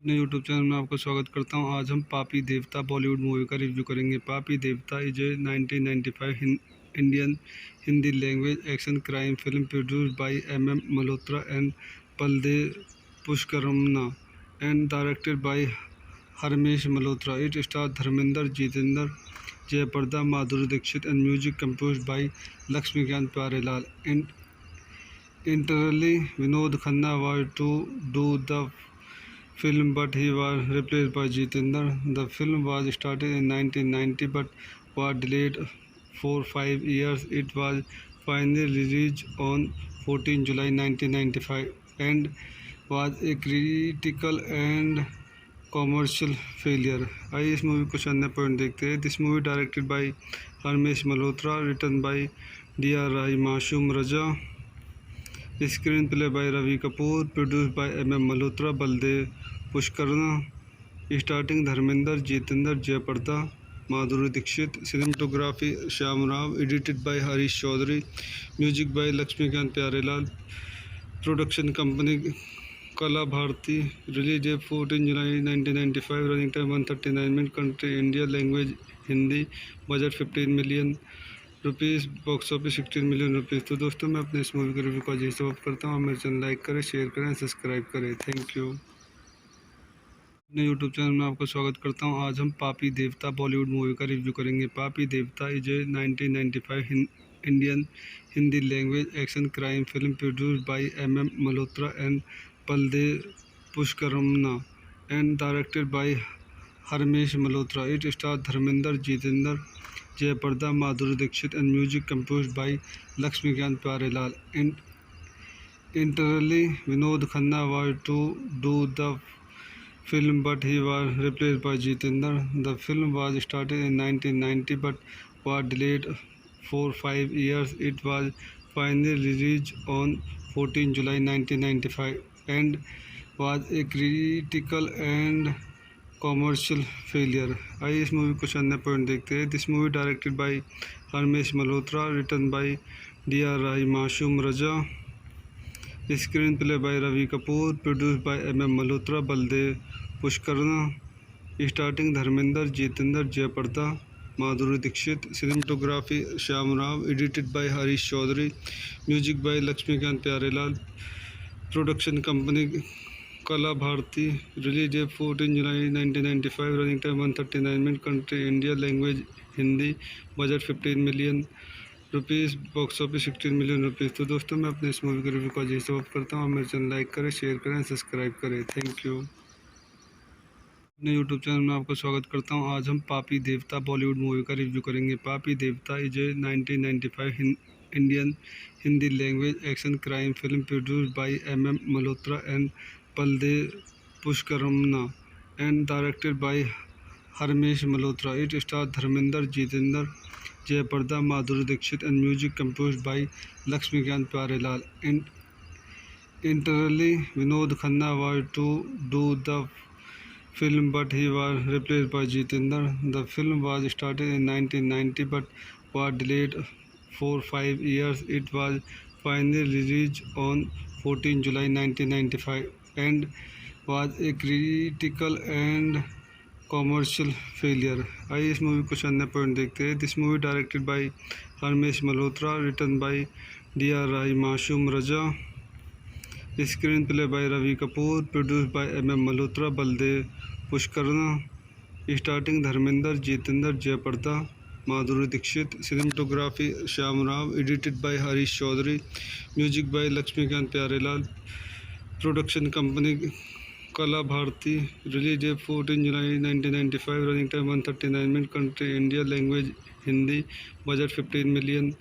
अपने यूट्यूब चैनल में आपका स्वागत करता हूं। आज हम पापी देवता बॉलीवुड मूवी का रिव्यू करेंगे। पापी Devta is a 1995 Indian Hindi language action crime film produced by MM Malhotra and Baldev पुष्करमना and directed by Harmesh Malhotra. It star Dharmendra, Jeetendra, Jayaprada, Madhuri Dixit and music composed by Laxmikant Pyarelal. Internally, Vinod Khanna was to do the film, but he was replaced by Jitendra. The film was started in 1990 but was delayed for 5 years. It was finally released on 14 July 1995 and was a critical and commercial failure. आइए इस movie कुछ अन्य point देखते हैं। This movie directed by Harmesh Malhotra, written by DR Rai, Masoom Raza, screenplay by Ravi Kapoor, produced by MM Malhotra, Baldev Pushkarna, starting Dharmendra, Jeetendra, Jayaprada, Madhuri Dixit, cinematography Shyam Rao, edited by Harish Chaudhary, music by Laxmikant Pyarelal, production company Kala Bharti, release date 14 July 1995, running time 139 minute, country India, language Hindi, budget 15 million rupees, box office 16 million rupees. तो दोस्तों, मैं अपने इस movie के review को यही समाप्त करता हूँ। मेरे चैनल लाइक करें, शेयर करें, सब्सक्राइब करें। Thank you. अपने यूट्यूब चैनल में आपका स्वागत करता हूँ। आज हम पापी देवता बॉलीवुड मूवी का रिव्यू करेंगे। पापी Devta is a 1995 Indian Hindi language action crime film produced by MM Malhotra and Baldev पुष्करमना and directed by Harmesh Malhotra. It star Dharmendra, Jeetendra, Jayaprada, Madhuri Dixit and music composed by Laxmikant Pyarelal. Internally, Vinod Khanna was to do the film, but he was replaced by Jitendra. The film was started in 1990 but was delayed for 5 years. It was finally released on 14 July 1995 and was a critical and commercial failure. आइए इस movie कुछ अन्य point देखते हैं। This movie directed by Harmesh Malhotra, written by DR Rai, Masoom Raza, screenplay by Ravi Kapoor, produced by MM Malhotra, Baldev Pushkarna, starting Dharmendra, Jeetendra, Jayaprada, Madhuri Dixit, cinematography Shyam Rao, edited by Harish Chaudhary, music by Laxmikant Pyarelal, production company Kala Bharti, release date 14 July 1995, running time 139 minute, country India, language Hindi, budget 15 million rupees, box office 16 million rupees. तो दोस्तों, मैं अपने इस movie के review को यही समाप्त करता हूँ। मेरे चैनल लाइक करें, शेयर करें, सब्सक्राइब करें। Thank you. अपने यूट्यूब चैनल में आपका स्वागत करता हूँ। आज हम पापी देवता बॉलीवुड मूवी का रिव्यू करेंगे। पापी Devta is a 1995 Indian Hindi language action crime film produced by MM Malhotra and Baldev पुष्करमना and directed by Harmesh Malhotra. It star Dharmendra, Jeetendra, Jayaprada, Madhuri Dixit and music composed by Laxmikant Pyarelal. Internally, Vinod Khanna was to do the film, but he was replaced by Jitendra. The film was started in 1990 but was delayed for 5 years. It was finally released on 14 July 1995 and was a critical and commercial failure. आइए इस movie कुछ अन्य point देखते हैं। This movie directed by Harmesh Malhotra, written by DR Rai, Masoom Raza, screenplay by Ravi Kapoor, produced by MM Malhotra, Baldev Pushkarna, starting Dharmendra, Jeetendra, Jayaprada, Madhuri Dixit, cinematography Shyam Rao, edited by Harish Chaudhary, music by Laxmikant Pyarelal, production company Kala Bharti, release date 14 July 1995, running time 139 minute, country India, language Hindi, budget 15 million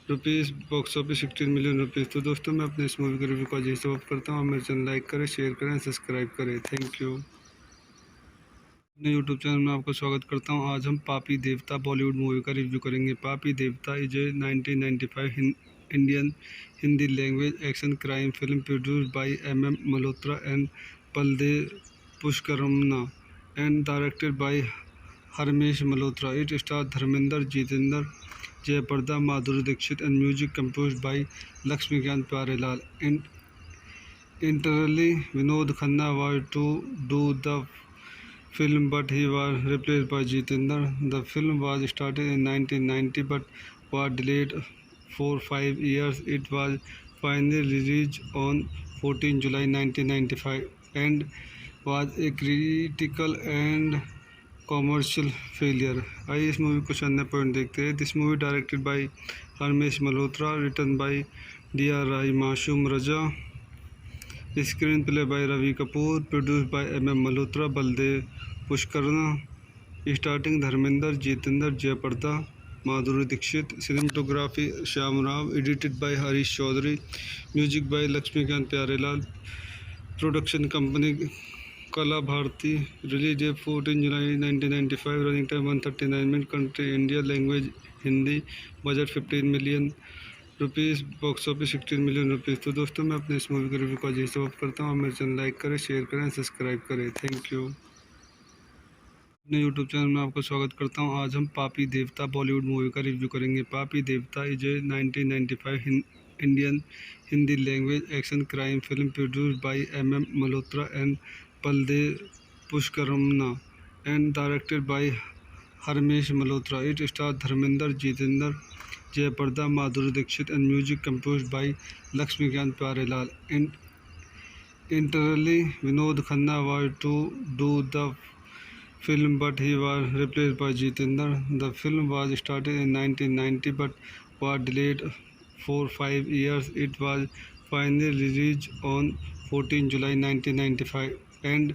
rupees, box office 16 million rupees. तो दोस्तों, मैं अपने इस movie के review को यही समाप्त करता हूँ। मेरे चैनल लाइक करें, शेयर करें, सब्सक्राइब करें। Thank you. अपने यूट्यूब चैनल में आपका स्वागत करता हूँ। आज हम पापी देवता बॉलीवुड मूवी का रिव्यू करेंगे। पापी Devta is a 1995 Indian Hindi language action crime film produced by MM Malhotra and Baldev पुष्करमना and directed by Harmesh Malhotra. It star Dharmendra, Jeetendra, Jayaprada, Madhuri Dixit and music composed by Laxmikant Pyarelal. Internally, Vinod Khanna was to do the film, but he was replaced by Jitendra. The film was started in 1990 but was delayed for 5 years. It was finally released on 14 July 1995 and was a critical and commercial failure. आइए इस movie को अन्य point देखते हैं. This movie directed by Harmesh Malhotra, written by D.R. Rai, Masoom Raza, screenplay by Ravi Kapoor, produce by M.M. Malhotra, Baldev Pushkarna, starting Dharmendra, Jeetendra, Jayaprada, Madhuri Dixit, cinematography Shyam Rao, edited by Harish Chaudhary, music by Laxmikant Pyarelal, production company Kala Bharti, release date 14 July 1995, running time 139 minute, country India, language Hindi, budget 15 million rupees, box office 16 million rupees. तो दोस्तों मैं अपने इस movie का review का यही समाप्त करता हूँ। मेरे चैनल लाइक करें, शेयर करें, सब्सक्राइब करें। Thank you. अपने यूट्यूब चैनल में आपका स्वागत करता हूँ। आज हम पापी देवता बॉलीवुड मूवी का रिव्यू करेंगे। पापी Devta is a 1995 Indian Hindi language action crime film produced by M.M. Malhotra and Baldev पुष्करमना and directed by Harmesh Malhotra. It stars Dharmendra, Jeetendra, Jayaprada, Madhuri Dixit and music composed by Lakshmikant Pyarelal. Internally, Vinod Khanna was to do the film, but he was replaced by Jitendra. The film was started in 1990 but was delayed for 5 years. It was finally released on 14 July 1995 and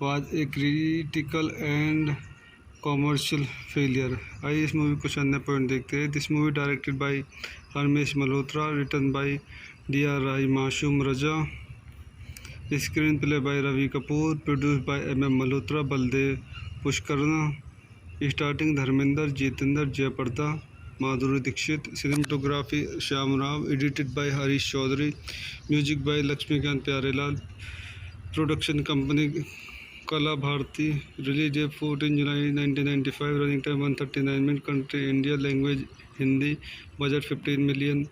was a critical and commercial failure. आइए इस movie को अन्य point देखते हैं. This movie directed by Harmesh Malhotra, written by D.R. Rai, Masoom Raza, screenplay by Ravi Kapoor, produce by M.M. Malhotra, Baldev Pushkarna, starting Dharmendra, Jeetendra, Jayaprada, Madhuri Dixit, cinematography Shyam Rao, edited by Harish Chaudhary, music by Laxmikant Pyarelal, production company Kala Bharti, release date 14 July 1995, running time 139 minute, country India, language Hindi, budget 15 million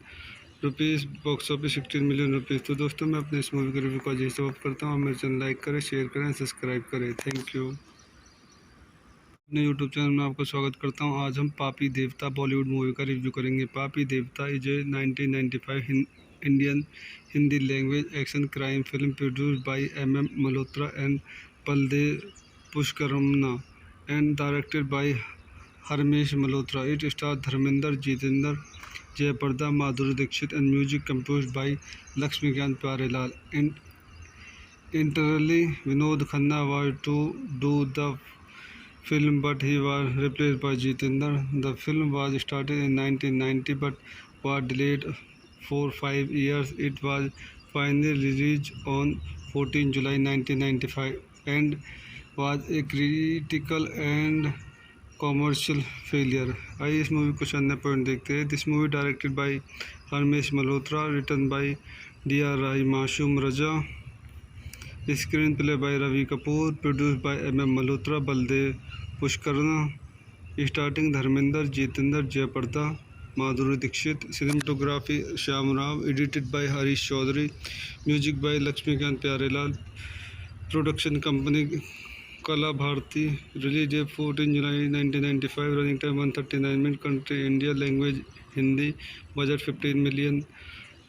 rupees, box office 16 million rupees. तो दोस्तों मैं अपने इस movie का review का यही समाप्त करता हूँ। मेरे चैनल लाइक करें, शेयर करें, सब्सक्राइब करें। Thank you. अपने यूट्यूब चैनल में आपका स्वागत करता हूँ। आज हम पापी देवता बॉलीवुड मूवी का रिव्यू करेंगे। पापी Devta is a 1995 Indian Hindi language action crime film produced by M.M. Malhotra and Baldev पुष्करमना and directed by Harmesh Malhotra. It stars Dharmendra, Jeetendra, Jayaprada, Madhuri Dixit and music composed by Lakshmikant Pyarelal. Internally, Vinod Khanna was to do the film, but he was replaced by Jitendra. The film was started in 1990 but was delayed for 5 years. It was finally released on 14 July 1995 and was a critical and commercial failure. आइए इस movie को अन्य point देखते हैं. This movie directed by Harmesh Malhotra, written by D.R. Rai, Masoom Raza, screenplay by Ravi Kapoor, produce by M.M. Malhotra, Baldev Pushkarna, starting Dharmendra, Jeetendra, Jayaprada, Madhuri Dixit, cinematography Shyam Rao, edited by Harish Chaudhary, music by Laxmikant Pyarelal, production company Kala Bharti, release date 14 July 1995, running time 139 minute, country India, language Hindi, budget 15 million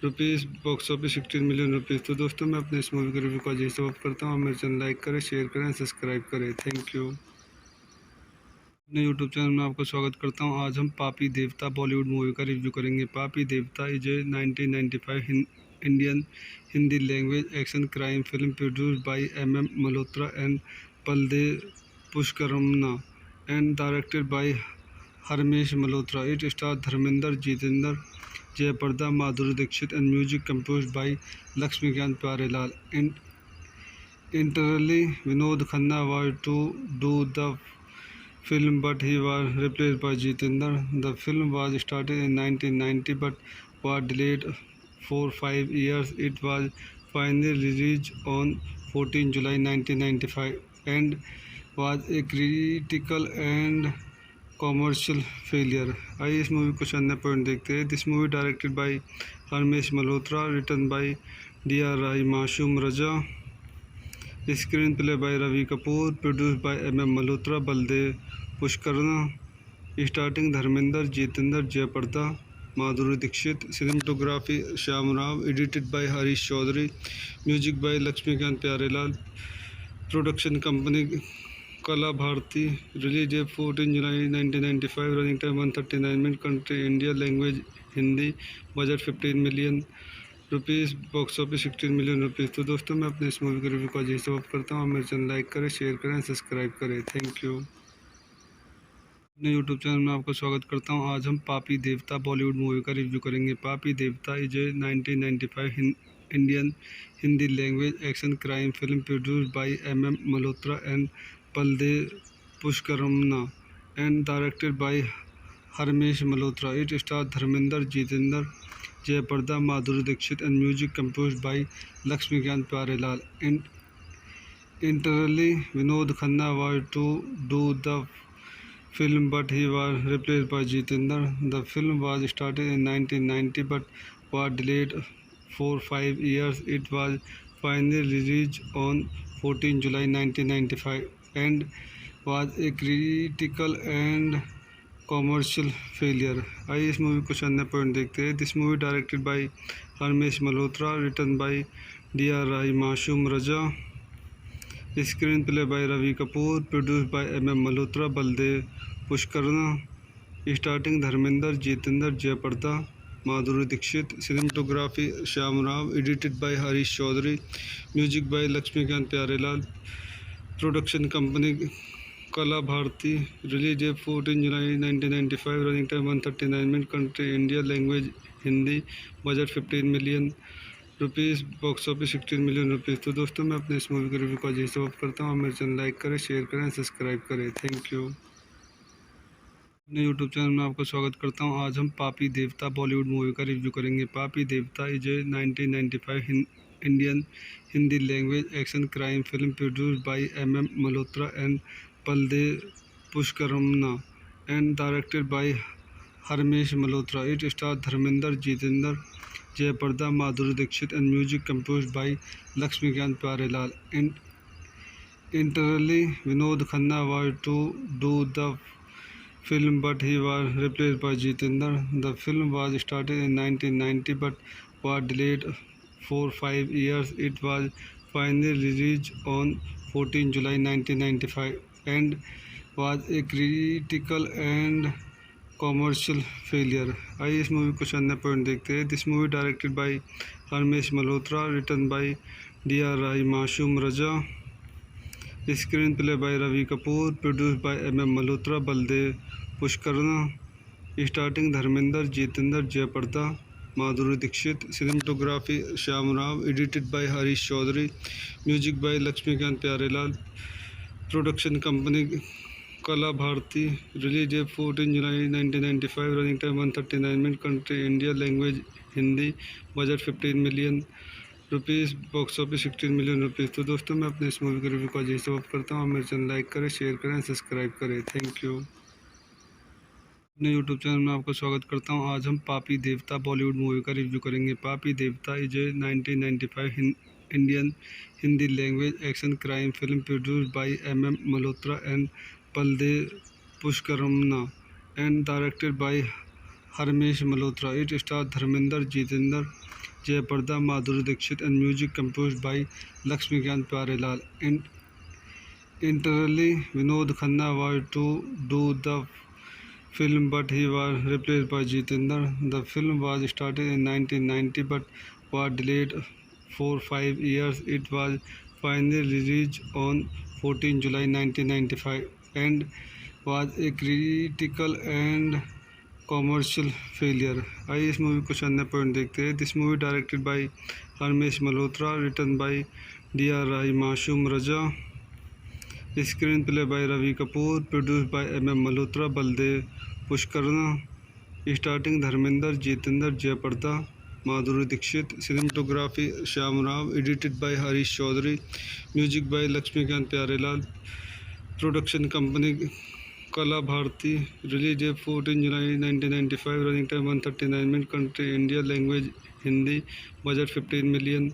rupees, box office 16 million rupees. तो दोस्तों मैं अपने इस movie का review का यही समाप्त करता हूँ। मेरे चैनल लाइक करें, शेयर करें, सब्सक्राइब करें। Thank you. अपने यूट्यूब चैनल में आपका स्वागत करता हूँ। आज हम पापी देवता बॉलीवुड मूवी का रिव्यू करेंगे। पापी Devta is a 1995 Indian Hindi language action crime film produced by M.M. Malhotra and Baldev पुष्करमना and directed by Harmesh Malhotra. It stars Dharmendra, Jeetendra, Jayaprada, Madhuri Dixit and music composed by Lakshmikant Pyarelal. Internally, Vinod Khanna was to do the film, but he was replaced by Jitendra. The film was started in 1990 but was delayed for 5 years. It was finally released on 14 July 1995 and was a critical and commercial failure. आइए इस movie को अन्य point देखते हैं. This movie directed bye Harmesh Malhotra, written by D.R. Rai, Mashoom Raja, screenplay by Ravi Kapoor, produced by M.M. Malhotra, Baldev Pushkarna, starting Dharmender, Jitendra, Jayaprada, Madhuri Dixit, cinematography Shyam Rao, edited by Harish Chaudhary, music by Lakshmikant Pyarelal, production company Kala Bharati, release date 14 July 1995, running time 139 minutes, country India, language Hindi, budget 15 million rupees, box office 16 million rupees. तो दोस्तों मैं अपने इस movie के review को आज से of करता हूँ। मेरे चैनल लाइक करें, शेयर करें, सब्सक्राइब करें। Thank you. अपने यूट्यूब चैनल में आपका स्वागत करता हूँ। आज हम पापी देवता बॉलीवुड मूवी का रिव्यू करेंगे। पापी Devta is a 1995 Indian Hindi language action crime film produced by M.M. Malhotra and Baldev पुष्करमना and directed by Harmesh Malhotra. It star Dharmendra, Jeetendra, Jayaprada, Madhuri Dixit and music composed by Lakshmikant Pyarelal. Internally, Vinod Khanna was to do the film, but he was replaced by Jitendra. The film was started in 1990 but was delayed for 5 years. It was finally released on 14 July 1995 and was a critical and commercial failure. आइए इस movie को अन्य point देखते हैं। This movie directed by Harmesh Malhotra, written by D.R. Rai, Masoom Raza, screenplay by Ravi Kapoor, produced by M.M. Malhotra, Baldev Pushkarna, starting Dharmendra, Jeetendra, Jayaprada, Madhuri Dixit, cinematography Shyam Rao, edited by Harish Chaudhary, music by Laxmikant Pyarelal, production company Kala Bharti, release date 14 July 1995, running time 139 minute, country India, language Hindi, budget 15 million rupees, box office 16 million rupees. तो दोस्तों मैं अपने इस movie के review को आज से of करता हूँ। मेरे चैनल लाइक करें, शेयर करें, सब्सक्राइब करें। Thank you. अपने यूट्यूब चैनल में आपका स्वागत करता हूँ। आज हम पापी देवता बॉलीवुड मूवी का रिव्यू करेंगे। पापी Devta is a 1995 Indian Hindi language action crime film produced by M.M. Malhotra and Baldev पुष्करमना and directed by Harmesh Malhotra. It star Dharmendra, Jeetendra, Jayaprada, Madhuri Dixit and music composed by Lakshmikant Pyarelal. Internally, Vinod Khanna was to do the film, but he was replaced by Jitendra. The film was started in 1990 but was delayed for 5 years. It was finally released on 14 July 1995 and was a critical and commercial failure. आइए इस movie को अन्य point देखते हैं। This movie directed by Harmesh Malhotra, written by D.R. Rai, Masoom Raza, screenplay by Ravi Kapoor, produced by M.M. Malhotra, Baldev Pushkarna, starting Dharmendra, Jeetendra, Jayaprada, Madhuri Dixit, cinematography Shyam Rao, edited by Harish Chaudhary, music by Laxmikant Pyarelal, production company Kala Bharti, release date 14 July 1995, running time 139 minute, country India, language Hindi, budget 15 million rupees, box office 16 million rupees. तो दोस्तों मैं अपने इस movie के review को आज से of करता हूँ। मेरे चैनल लाइक करें, शेयर करें, सब्सक्राइब करें। Thank you. अपने यूट्यूब चैनल में आपका स्वागत करता हूँ। आज हम पापी देवता बॉलीवुड मूवी का रिव्यू करेंगे। पापी Devta is a 1995 Indian Hindi language action crime film produced by M.M. Malhotra and Baldev पुष्करमना and directed by Harmesh Malhotra. It star Dharmendra, Jeetendra, Jayaprada, Madhuri Dixit and music composed by Lakshmikant Pyarelal. Internally, Vinod Khanna was to do the film, but he was replaced by Jitendra. The film was started in 1990 but was delayed for 5 years. It was finally released on 14 July 1995 and was a critical and commercial failure. आइए इस movie को अन्य point देखते हैं। This movie directed by Harmesh Malhotra, written by D.R. Rai, Masoom Raza, screenplay by Ravi Kapoor, produced by M.M. Malhotra, Baldev Pushkarna, starting Dharmendra, Jeetendra, Jayaprada, Madhuri Dixit, cinematography Shyam Rao, edited by Harish Chaudhary, music by Laxmikant Pyarelal, production company Kala Bharti, release date 14 July 1995, running time 139 minute, country India, language Hindi, budget 15 million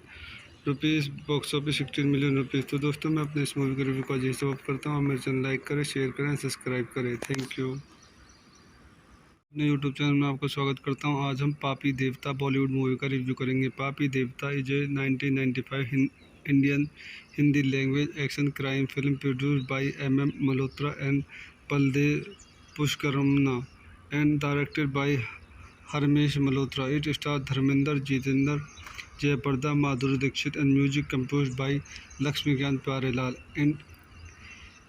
rupees, box office 16 million rupees. तो दोस्तों मैं अपने इस movie के review को आज से of करता हूँ। मेरे चैनल लाइक करें, शेयर करें, सब्सक्राइब करें। Thank you. अपने यूट्यूब चैनल में आपका स्वागत करता हूँ। आज हम पापी देवता बॉलीवुड मूवी का रिव्यू करेंगे। पापी Devta is a 1995 Indian Hindi language action crime film produced by MM Malhotra and Baldev पुष्करमना and directed by Harmesh Malhotra. It star Dharmendra, Jeetendra, Jayaprada, Madhuri Dixit and music composed by Laxmikant Pyarelal.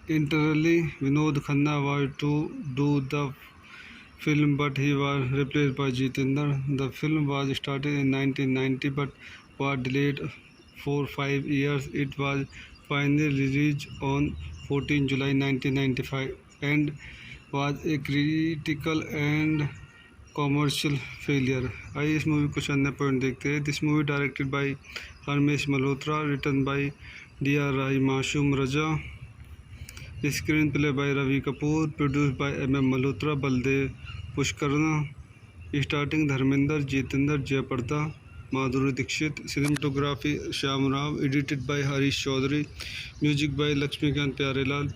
Internally, Vinod Khanna was to do the film, but he was replaced by Jitendra. The film was started in 1990 but was delayed for 5 years. It was finally released on 14 July 1995 and was a critical and commercial failure. आइए इस movie को अन्य point देखते हैं। This movie directed by Harmesh Malhotra, written by DR Rai, Masoom Raza, screenplay by Ravi Kapoor, produce by MM Malhotra, Baldev Pushkarna, starting Dharmendra, Jeetendra, Jayaprada, Madhuri Dixit, cinematography Shyam Rao, edited by Harish Chaudhary, music by Laxmikant Pyarelal,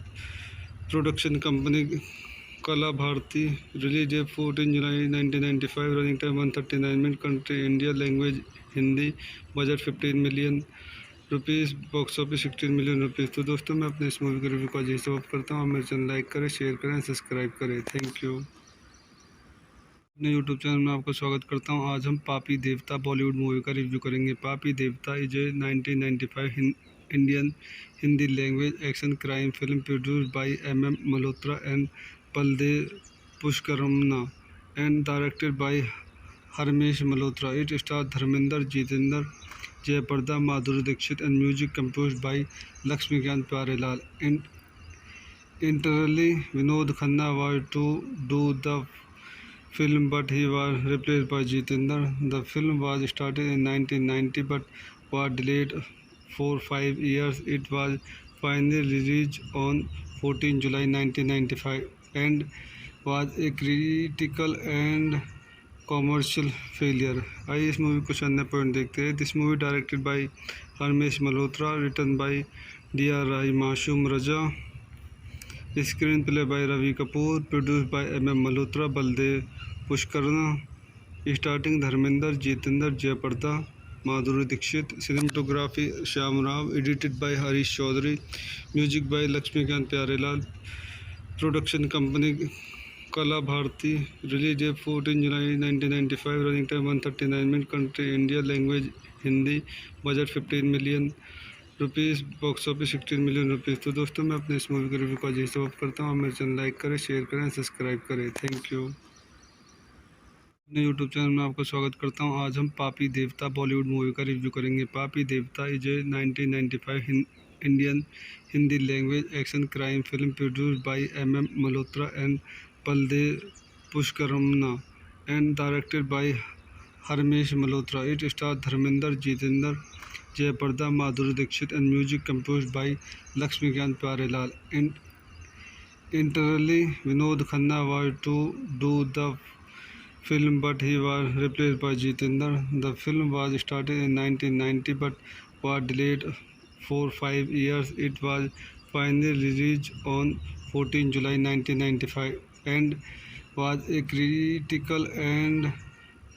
production company Kala Bharti, release date 14 July 1995, running time 139 minute, country India, language Hindi, budget 15 million rupees, box office 16 million rupees. तो दोस्तों मैं अपने इस movie के review को आज से of करता हूँ। मेरे चैनल लाइक करें, शेयर करें, सब्सक्राइब करें। Thank you. अपने यूट्यूब चैनल में आपका स्वागत करता हूँ। आज हम पापी देवता बॉलीवुड मूवी का रिव्यू करेंगे। पापी Devta is a 1995 Indian Hindi language action crime film produced by MM Malhotra and Baldev पुष्करमना and directed by Harmesh Malhotra. It star Dharmendra, Jeetendra, Jayaprada, Madhuri Dixit and music composed by Laxmikant Pyarelal. Internally, Vinod Khanna was to do the film, but he was replaced by Jitendra. The film was started in 1990 but was delayed for 5 years. It was finally released on 14 July 1995 and was a critical and commercial failure. आइए इस movie को अन्य point देखते हैं। This movie directed by Harmesh Malhotra, written by DR Rai, Masoom Raza, screenplay by Ravi Kapoor, produce by MM Malhotra, Baldev Pushkarna, starting Dharmendra, Jeetendra, Jayaprada, Madhuri Dixit, cinematography Shyam Rao, edited by Harish Chaudhary, music by Laxmikant Pyarelal, production company Kala Bharti, release date 14 July 1995, running time 139 minute, country India, language Hindi, budget 15 million rupees, box office 16 million rupees. तो दोस्तों मैं अपने इस movie के review को आज से of करता हूँ। मेरे चैनल लाइक करें, शेयर करें, सब्सक्राइब करें। Thank you. अपने यूट्यूब चैनल में आपका स्वागत करता हूँ। आज हम पापी देवता बॉलीवुड मूवी का रिव्यू करेंगे। पापी Devta is a 1995 Indian Hindi language action crime film produced by MM Malhotra and Baldev पुष्करमना and directed by Harmesh Malhotra. It star Dharmendra, Jeetendra, Jayaprada, Madhuri Dixit and music composed by Laxmikant Pyarelal. Internally, Vinod Khanna was to do the film, but he was replaced by Jitendra. The film was started in 1990 but was delayed for 5 years. It was finally released on 14 July 1995 and was a critical and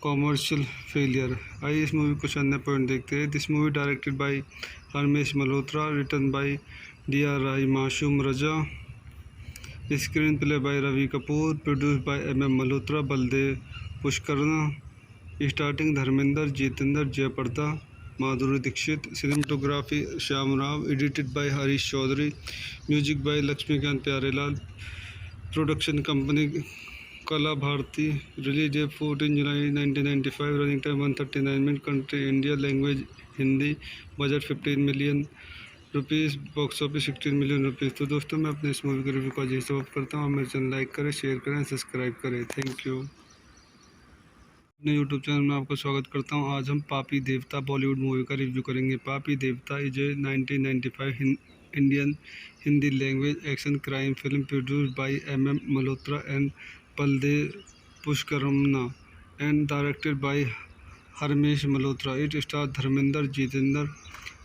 commercial failure. आइए इस movie को अन्य point देखते हैं। This movie directed by Harmesh Malhotra, written by DR Rai, Masoom Raza, screenplay by Ravi Kapoor, produce by MM Malhotra, Baldev Pushkarna, starting Dharmendra, Jeetendra, Jayaprada, Madhuri Dixit, cinematography Shyam Rao, edited by Harish Chaudhary, music by Laxmikant Pyarelal, production company Kala Bharti, release date 14 July 1995, running time 139 minute, country India, language Hindi, budget 15 million rupees, box office 16 million rupees. तो दोस्तों मैं अपने इस movie के review को आज से of करता हूँ। मेरे चैनल लाइक करें, शेयर करें, सब्सक्राइब करें। Thank you. अपने यूट्यूब चैनल में आपका स्वागत करता हूँ। आज हम पापी देवता बॉलीवुड मूवी का रिव्यू करेंगे। पापी Devta is a 1995 Indian Hindi language action crime film produced by M.M. Malhotra and Baldev Pushkaramana and directed by Harmesh Malhotra. It stars Dharmender, Jitendra,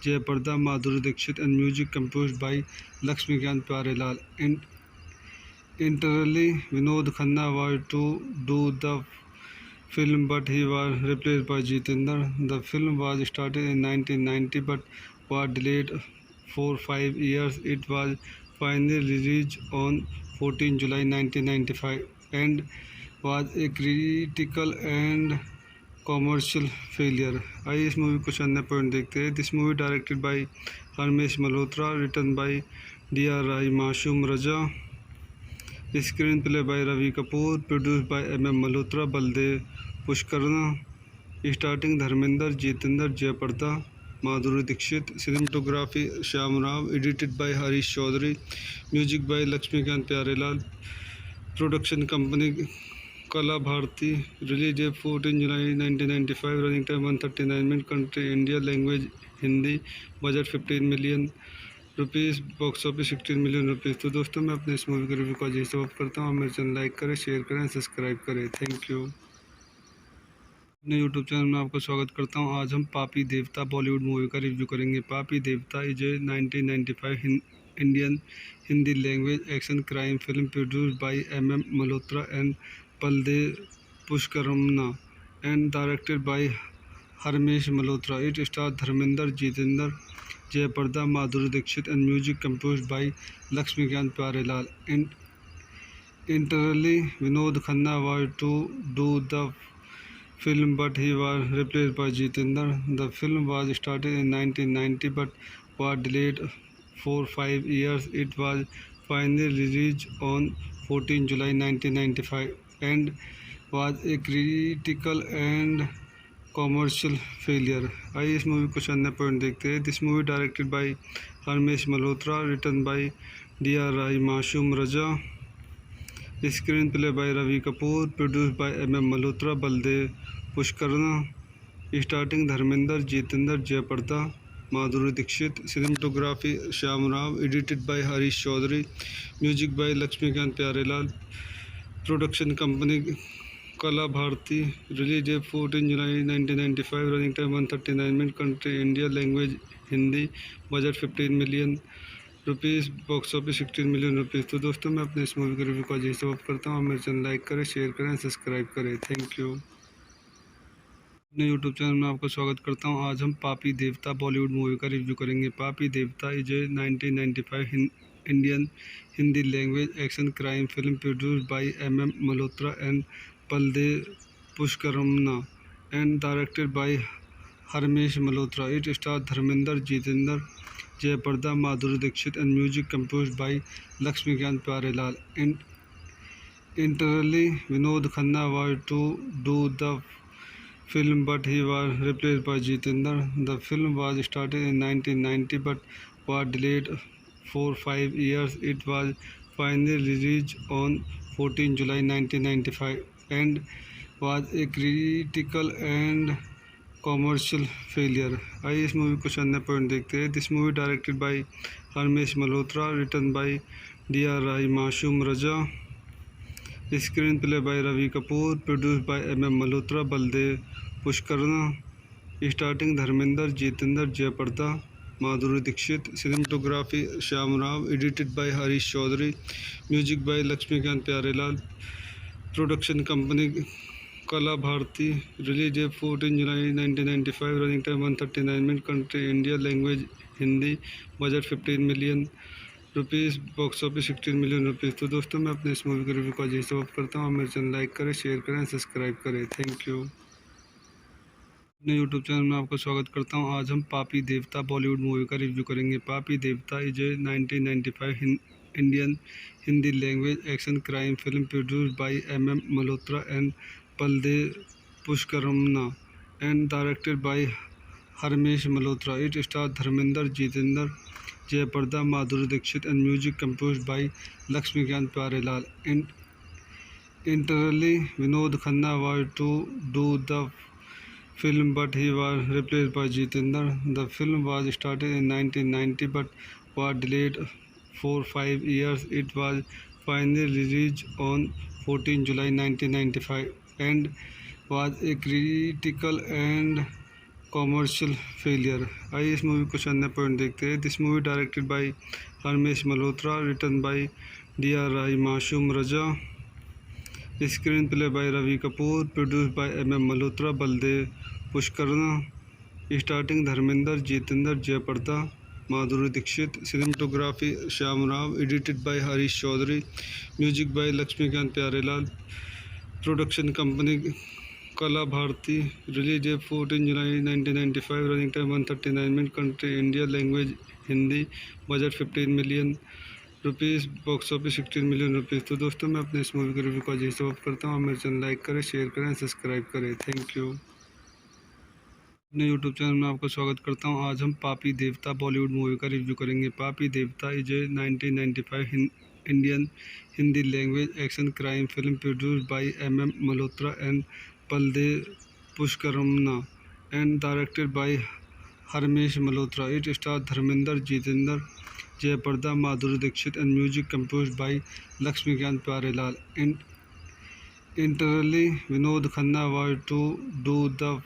Jayaparda, Madhuri Dixit and music composed by Lakshmikant Pyarelal. Internally, Vinod Khanna was to do the film, but he was replaced by Jitendra. The film was started in 1990 but was delayed for 5 years. It was finally released on 14 July 1995 and was a critical and commercial failure. आइए इस movie कुछ अन्य point देखते हैं। This movie directed by Harmesh Malhotra, written by D.R. Rai, Masoom Raza, screenplay by Ravi Kapoor, produce by M.M. Malhotra, Baldev Pushkarna, starting Dharmendra, Jeetendra, Jayaprada, Madhuri Dixit, cinematography Shyam Rao, edited by Harish Chaudhary, music by Laxmikant Pyarelal, production company Kala Bharti, release date 14 July 1995, running time 139 minute, country India, language Hindi, budget 15 million rupees, box office 16 million rupees. तो दोस्तों मैं अपने इस movie के review को आज समाप्त करता हूँ। मेरे चैनल लाइक करें, शेयर करें, सब्सक्राइब करें। Thank you. अपने यूट्यूब चैनल में आपका स्वागत करता हूँ। आज हम पापी देवता बॉलीवुड मूवी का रिव्यू करेंगे। पापी Devta is a 1995 Indian Hindi language action crime film produced by M.M. Malhotra and Baldev Pushkaramana and directed by Harmesh Malhotra. It stars Dharmender, Jitendra, Jayaparda, Madhuri Dixit and music composed by Lakshmikant Pyarelal. Internally, Vinod Khanna was to do the film, but he was replaced by Jitendra. The film was started in 1990 but was delayed for 5 years. It was finally released on 14 July 1995 and was a critical and commercial failure. आइए इस movie कुछ अन्य point देखते हैं। This movie directed by Harmesh Malhotra, written by D.R. Rai, Masoom Raza, screenplay by Ravi Kapoor, produce by M.M. Malhotra, Baldev Pushkarna, starting Dharmendra, Jeetendra, Jayaprada, Madhuri Dixit, cinematography Shyam Rao, edited by Harish Chaudhary, music by Laxmikant Pyarelal, production company Kala Bharti, release date 14 July 1995, running time 139 minute, country India, language Hindi, budget 15 million rupees, box office 16 million rupees. तो दोस्तों मैं अपने इस movie के review को आज समाप्त करता हूँ। मेरे चैनल लाइक करें, शेयर करें, सब्सक्राइब करें। Thank you. अपने यूट्यूब चैनल में आपका स्वागत करता हूँ। आज हम पापी देवता बॉलीवुड मूवी का रिव्यू करेंगे। पापी Devta is a 1995 Indian Hindi language action crime film produced by M.M. Malhotra and Baldev Pushkaramana and directed by Harmesh Malhotra. It stars Dharmender, Jitendra, Jayaparda, Madhuri Dixit and music composed by Lakshmikant Pyarelal. Internally, Vinod Khanna was to do the film, but he was replaced by Jitendra. The film was started in 1990 but was delayed for 5 years. It was finally released on 14 July 1995 and was a critical and commercial failure. आइए इस movie कुछ अन्य point देखते हैं। This movie directed by Harmesh Malhotra, written by D.R. Rai, Masoom Raza, screenplay by Ravi Kapoor, produce by M.M. Malhotra, Baldev Pushkarna, starting Dharmendra, Jeetendra, Jayaprada, Madhuri Dixit, cinematography Shyam Rao, edited by Harish Chaudhary, music by Laxmikant Pyarelal, production company Kala Bharti, release date 14 July 1995, running time 139 minute, country India, language Hindi, budget 15 million rupees, box office 16 million rupees. तो दोस्तों मैं अपने इस movie के review को आज समाप्त करता हूँ। मेरे चैनल लाइक करें, शेयर करें, सब्सक्राइब करें। Thank you. अपने यूट्यूब चैनल में आपका स्वागत करता हूँ। आज हम पापी देवता बॉलीवुड मूवी का रिव्यू करेंगे। पापी Devta is a 1995 Indian Hindi language action crime film produced by M.M. Malhotra and Baldev Pushkaramana and directed by Harmesh Malhotra. It stars Dharmender, Jitendra, Jayaparda, Madhuri Dixit and music composed by Lakshmikant Pyarelal. Internally, Vinod Khanna was to do the film, but he was replaced by Jitendra. The film was started in 1990 but was delayed for 5 years. It was finally released on 14 July 1995 and was a critical and commercial failure. आइए इस movie को अन्य point देखते हैं। This movie directed by Harmesh Malhotra, written by D.R. Rai, Masoom Raza, screenplay by Ravi Kapoor, produce by M.M. Malhotra, Baldev Pushkarna, starting Dharmendra, Jeetendra, Jayaprada, Madhuri Dixit, cinematography Shyam Rao, edited by Harish Chaudhary, music by Laxmikant Pyarelal, production company Kala Bharti, release date 14 July 1995, running time 139 minute, country India, language Hindi, budget 15 million rupees, box office 16 million rupees. तो दोस्तों मैं अपने इस movie के review का यही समाप्त करता हूँ। मेरे चैनल लाइक करें, शेयर करें, सब्सक्राइब करें। Thank you. अपने यूट्यूब चैनल में आपका स्वागत करता हूं। आज हम पापी देवता बॉलीवुड मूवी का रिव्यू करेंगे। पापी Devta is a 1995 Indian Hindi language action crime film produced by M.M. Malhotra and Baldev पुष्करमना and directed by Harmesh Malhotra. It star Dharmendra, Jeetendra, Jayaprada, Madhuri Dixit and music composed by Laxmikant Pyarelal. Internally Vinod Khanna was to do the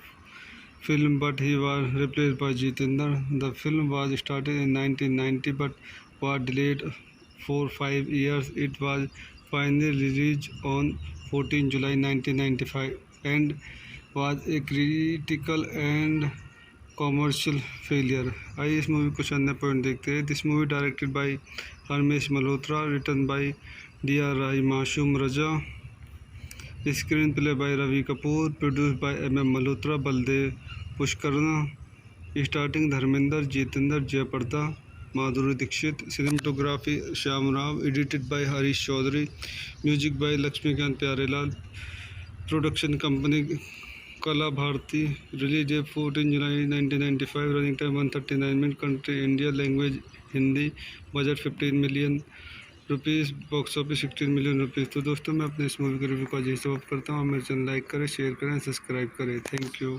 film but he was replaced by Jitendra. The film was started in 1990 but was delayed for 5 years. It was finally released on 14 July 1995 and was a critical and commercial failure. आइए इस movie को अन्य point देखते हैं। This movie directed by Harmesh Malhotra, written by D.R. Rai, Masoom Raza, screenplay by Ravi Kapoor, produce by M.M. Malhotra, Baldev Pushkarna, starting Dharmendra, Jeetendra, Jayaprada, Madhuri Dixit, cinematography Shyam Rao, edited by Harish Chaudhary, music by Laxmikant Pyarelal, production company Kala Bharti, release date 14 July 1995, running time 139 minute, country India, language Hindi, budget 15 million rupees, box office 16 million rupees. तो दोस्तों मैं अपने इस movie के review का यही समाप्त करता हूँ। मेरे चैनल लाइक करें, शेयर करें, सब्सक्राइब करें। Thank you.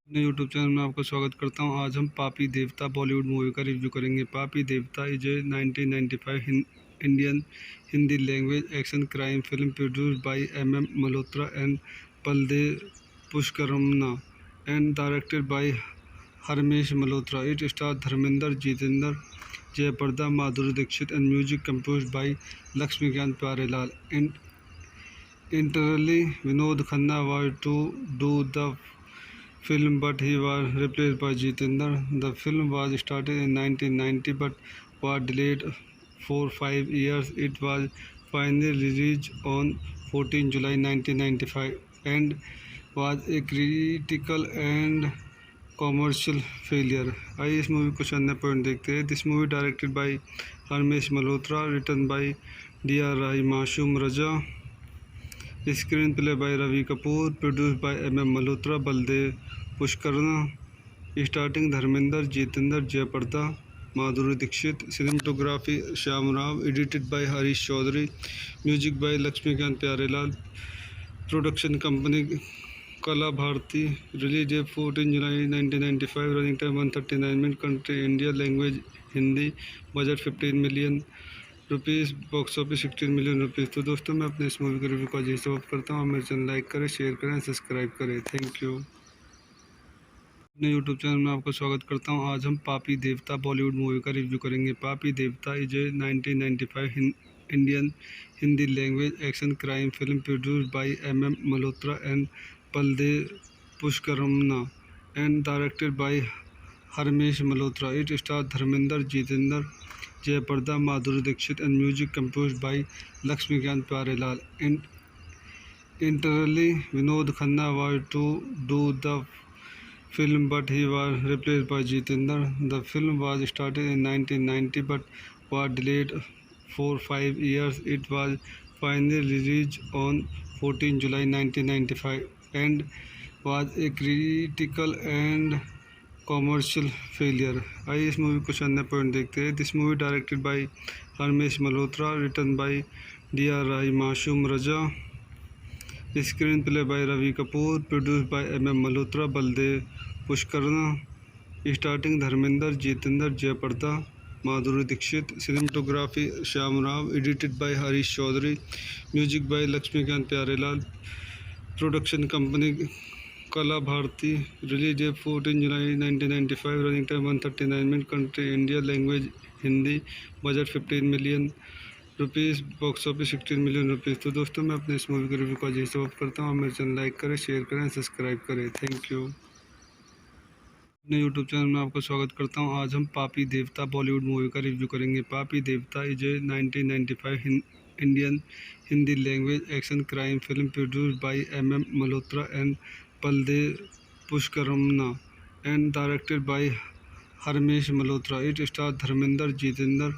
अपने यूट्यूब चैनल में आपका स्वागत करता हूं। आज हम पापी देवता बॉलीवुड मूवी का रिव्यू करेंगे। पापी Devta is a 1995 Indian Hindi language action crime film produced by M.M. Malhotra and Baldev पुष्करमना and directed by Harmesh Malhotra. It star Dharmendra, Jeetendra, Jayaprada, Madhuri Dixit and music composed by Laxmikant Pyarelal. Internally Vinod Khanna was to do the film but he was replaced by Jitendra. The film was started in 1990 but was delayed for 5 years. It was finally released on 14 July 1995 and was a critical and commercial failure. आइए इस movie को अन्य point देखते हैं। This movie directed by Harmesh Malhotra, written by D.R. Rai, Masoom Raza, screenplay by Ravi Kapoor, produce by M.M. Malhotra, Baldev Pushkarna, starting Dharmendra, Jeetendra, Jayaprada, Madhuri Dixit, cinematography Shyam Rao, edited by Harish Chaudhary, music by Laxmikant Pyarelal, production company Kala Bharti, release date 14 July 1995, running time 139 minute, country India, language Hindi, budget 15 million rupees, box office 16 million rupees. तो दोस्तों मैं अपने इस movie के review का यही समाप्त करता हूँ। मेरे चैनल लाइक करें, शेयर करें, सब्सक्राइब करें। Thank you. अपने यूट्यूब चैनल में आपका स्वागत करता हूं। आज हम पापी देवता बॉलीवुड मूवी का रिव्यू करेंगे। पापी Devta is a 1995 Indian Hindi language action crime film produced by M.M. Malhotra and Baldev पुष्करमना and directed by Harmesh Malhotra. It star Dharmendra, Jeetendra, Jayaprada, Madhuri Dixit and music composed by Laxmikant Pyarelal. Internally Vinod Khanna was to do the film but he was replaced by Jitendra. The film was started in 1990 but was delayed for 5 years. It was finally released on 14 July 1995 and was a critical and commercial failure. आइए इस movie को अन्य point देखते हैं। This movie directed by Harmesh Malhotra, written by D.R. Rai, Masoom Raza, screenplay by Ravi Kapoor, produce by M.M. Malhotra, Baldev Pushkarna, starting Dharmendra, Jeetendra, Jayaprada, Madhuri Dixit, cinematography Shyam Rao, edited by Harish Chaudhary, music by Laxmikant Pyarelal, production company Kala Bharti, release date 14 July 1995, running time 139 minute, country India, language Hindi, budget 15 million rupees, box office 16 million rupees. तो दोस्तों मैं अपने इस movie के review को जैसे of करता हूँ, मेरे चैनल लाइक करें, शेयर करें, सब्सक्राइब करें। Thank you. अपने यूट्यूब चैनल में आपको स्वागत करता हूं। आज हम पापी देवता बॉलीवुड मूवी का रिव्यू करेंगे। पापी Devta is a 1995 Indian Hindi language action crime film produced by MM Malhotra and Baldev पुष्करमना and directed by Harmesh Malhotra. It star Dharmendra, Jeetendra,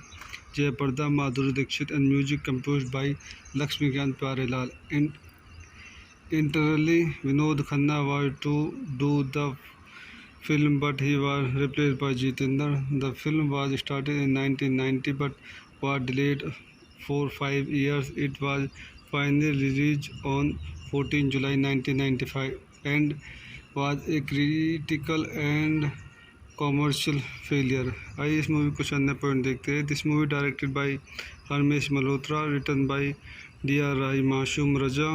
Jayaprada, Madhuri Dixit and music composed by Laxmikant Pyarelal. Internally, Vinod Khanna was to do the film, but he was replaced by Jitendra. The film was started in 1990 but was delayed for 5 years. It was finally released on 14 July 1995 and was a critical and commercial failure. आइए इस movie कुछ अन्य point देखते हैं। This movie directed by Harmesh Malhotra, written by DR Rai, Masoom Raza,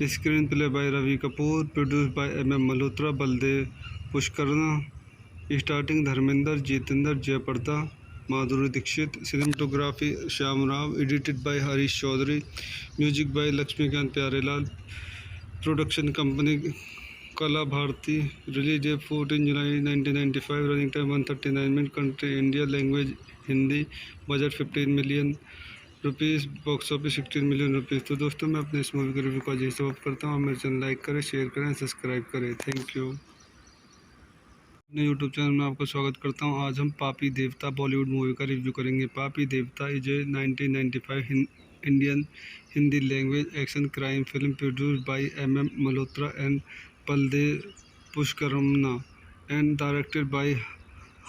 screenplay by Ravi Kapoor, produce by MM Malhotra, Baldev Pushkarna. Starting Dharmendra, Jeetendra, Jayaprada, Madhuri Dixit, cinematography Shyam Rao, edited by Harish Chaudhary, music by Laxmikant Pyarelal, production company Kala Bharti, release date 14 July 1995, running time 139 minute, country India, language Hindi, budget 15 million rupees, box office 16 million rupees. तो दोस्तों मैं अपने इस movie के review को जैसे of करता हूँ, मेरे चैनल लाइक करें, शेयर करें, सब्सक्राइब करें। Thank you. अपने यूट्यूब चैनल में आपको स्वागत करता हूँ। आज हम पापी देवता बॉलीवुड मूवी का रिव्यू करेंगे। पापी Devta is a 1995 Indian Hindi language action crime film produced by MM Malhotra and Baldev पुष्करमना and directed by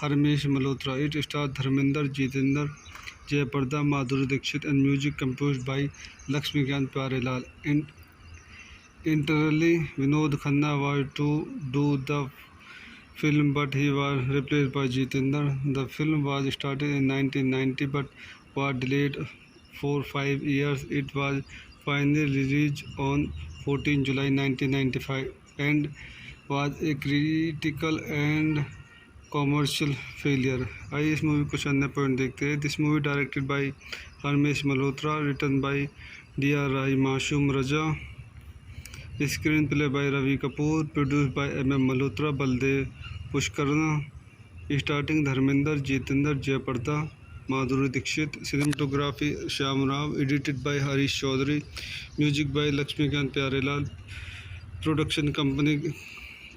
Harmesh Malhotra. It star Dharmendra, Jeetendra, Jayaprada, Madhuri Dixit and music composed by Laxmikant Pyarelal. Internally, Vinod Khanna was to do the film, but he was replaced by Jitendra. The film was started in 1990 but was delayed for 5 years. It was finally released on 14 July 1995 and was a critical and commercial failure. आइए इस movie कुछ अन्य point देखते हैं। This movie directed by Harmesh Malhotra, written by DR Rai, Masoom Raza, screenplay by Ravi Kapoor, produce by MM Malhotra, Baldev Pushkarna. Starting Dharmendra, Jeetendra, Jayaprada, Madhuri Dixit, cinematography Shyam Rao, edited by Harish Chaudhary, music by Laxmikant Pyarelal, production company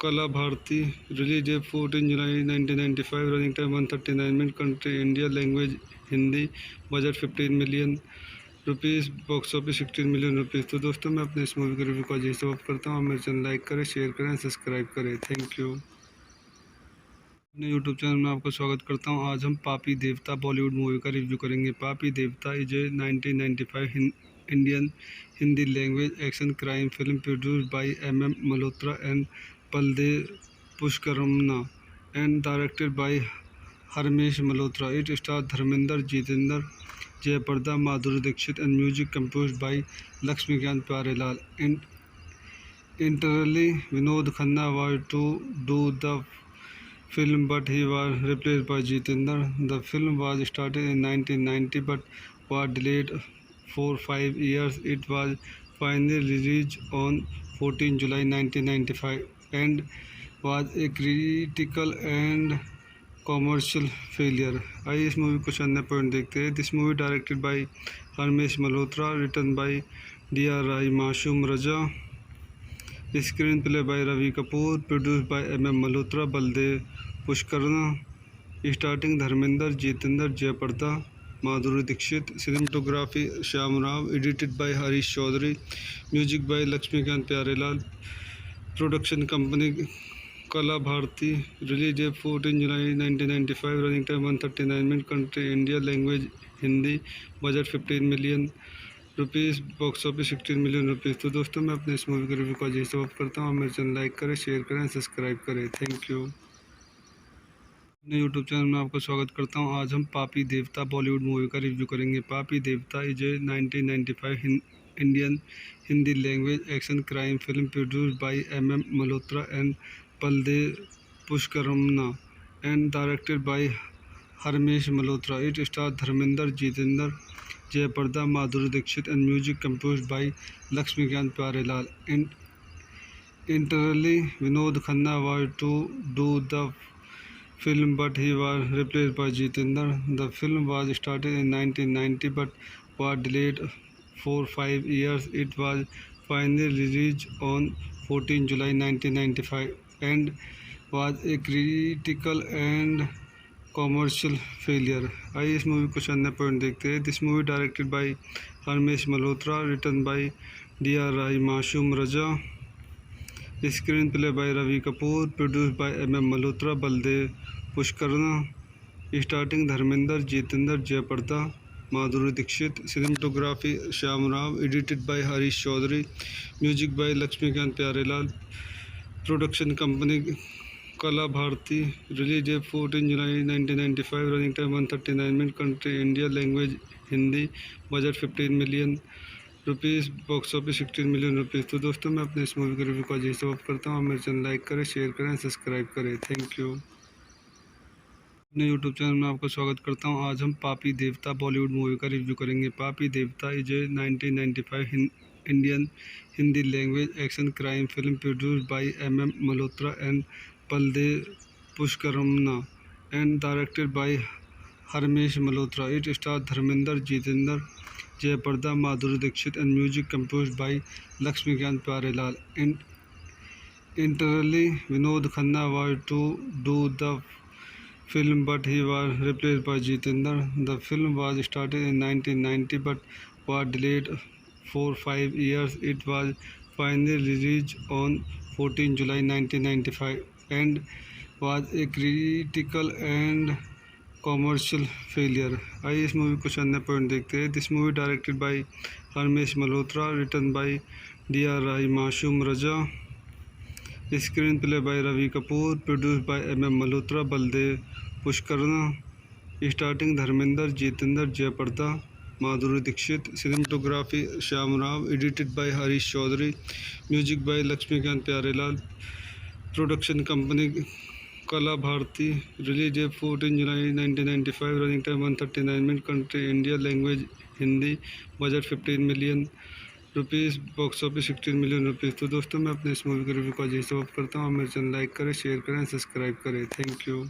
Kala Bharti, release date 14 July 1995, running time 139 minute, country India, language Hindi, budget 15 million rupees, box office 16 million rupees. तो दोस्तों मैं अपने इस movie के review को जैसे of करता हूँ, मेरे चैनल लाइक करें, शेयर करें, सब्सक्राइब करें। Thank you. अपने यूट्यूब चैनल में आपको स्वागत करता हूँ। आज हम पापी देवता बॉलीवुड मूवी का रिव्यू करेंगे। पापी Devta is a 1995 Indian Hindi language action crime film produced by MM Malhotra and Baldev पुष्करमना and directed by Harmesh Malhotra. It star Dharmendra, Jeetendra, Jayaprada, Madhuri Dixit and music composed by Laxmikant Pyarelal. Internally, Vinod Khanna was to do the film, but he was replaced by Jitendra. The film was started in 1990 but was delayed for 5 years. It was finally released on 14 July 1995 and was a critical and commercial failure. आइए इस movie कुछ अन्य point देखते हैं। This movie directed by Harmesh Malhotra, written by DR Rai, Masoom Raza, screenplay by Ravi Kapoor, produce by MM Malhotra, Baldev Pushkarna. Starting Dharmendra, Jeetendra, Jayaprada, Madhuri Dixit, cinematography Shyam Rao, edited by Harish Chaudhary, music by Laxmikant Pyarelal, production company Kala Bharti, release date 14 July 1995, running time 139 minute, country India, language Hindi, budget 15 million rupees, box office 16 million rupees. तो दोस्तों मैं अपने इस movie के review को जैसे of करता हूँ, मेरे चैनल लाइक करें, शेयर करें, सब्सक्राइब करें। Thank you. अपने यूट्यूब चैनल में आपका स्वागत करता हूं। आज हम पापी देवता बॉलीवुड मूवी का रिव्यू करेंगे। पापी Devta is a 1995 Indian Hindi language action crime film produced by MM Malhotra and Baldev पुष्करमना and directed by Harmesh Malhotra. It star Dharmendra, Jeetendra, Jayaprada, Madhuri Dixit and music composed by Laxmikant Pyarelal. Internally, Vinod Khanna was to do the film, but he was replaced by Jitendra. The film was started in 1990 but was delayed for 5 years. It was finally released on 14 July 1995 and was a critical and commercial failure. आइए इस movie को अन्य point देखते हैं। This movie directed by Harmesh Malhotra, written by DR Rai, Masoom Raza, screenplay by Ravi Kapoor, produce by MM Malhotra, Baldev Pushkarna, starting Dharmendra, Jeetendra, Jayaprada, Madhuri Dixit, cinematography Shyam Rao, edited by Harish Chaudhary, music by Laxmikant Pyarelal, production company Kala Bharti, release date 14 July 1995, running time 139 minute, country India, language Hindi, budget 15 million rupees, box office 16 million rupees. तो दोस्तों, मैं अपने इस movie के review को आज समाप्त करता हूँ। मेरे चैनल लाइक करें, शेयर करें, सब्सक्राइब करें। Thank you. अपने यूट्यूब चैनल में आपका स्वागत करता हूँ। आज हम पापी देवता बॉलीवुड मूवी का रिव्यू करेंगे। पापी Devta is a 1995 Indian Hindi language action crime film produced by MM Malhotra and Baldev पुष्करमना and directed by Harmesh Malhotra. It star Dharmendra, Jeetendra, Jayaprada, Madhuri Dixit and music composed by Laxmikant Pyarelal. Internally, Vinod Khanna was to do the film, but he was replaced by Jitendra. The film was started in 1990 but was delayed for 5 years. It was finally released on 14 July 1995 and was a critical and commercial failure. आइए इस movie को अन्य point देखते हैं। This movie directed by Harmesh Malhotra, written by DR Rai, Masoom Raza, screenplay by Ravi Kapoor, produce by MM Malhotra, Baldev Pushkarna, starting Dharmendra, Jeetendra, Jayaprada, Madhuri Dixit, cinematography Shyam Rao, edited by Harish Chaudhary, music by Laxmikant Pyarelal, production company Kala Bharti, release date 14 July 1995, running time 139 minute, country India, language Hindi, budget 15 million rupees, box office 16 million rupees. तो दोस्तों, मैं अपने इस movie के review को आज समाप्त करता हूँ। मेरे चैनल लाइक करें, शेयर करें, सब्सक्राइब करें। Thank you.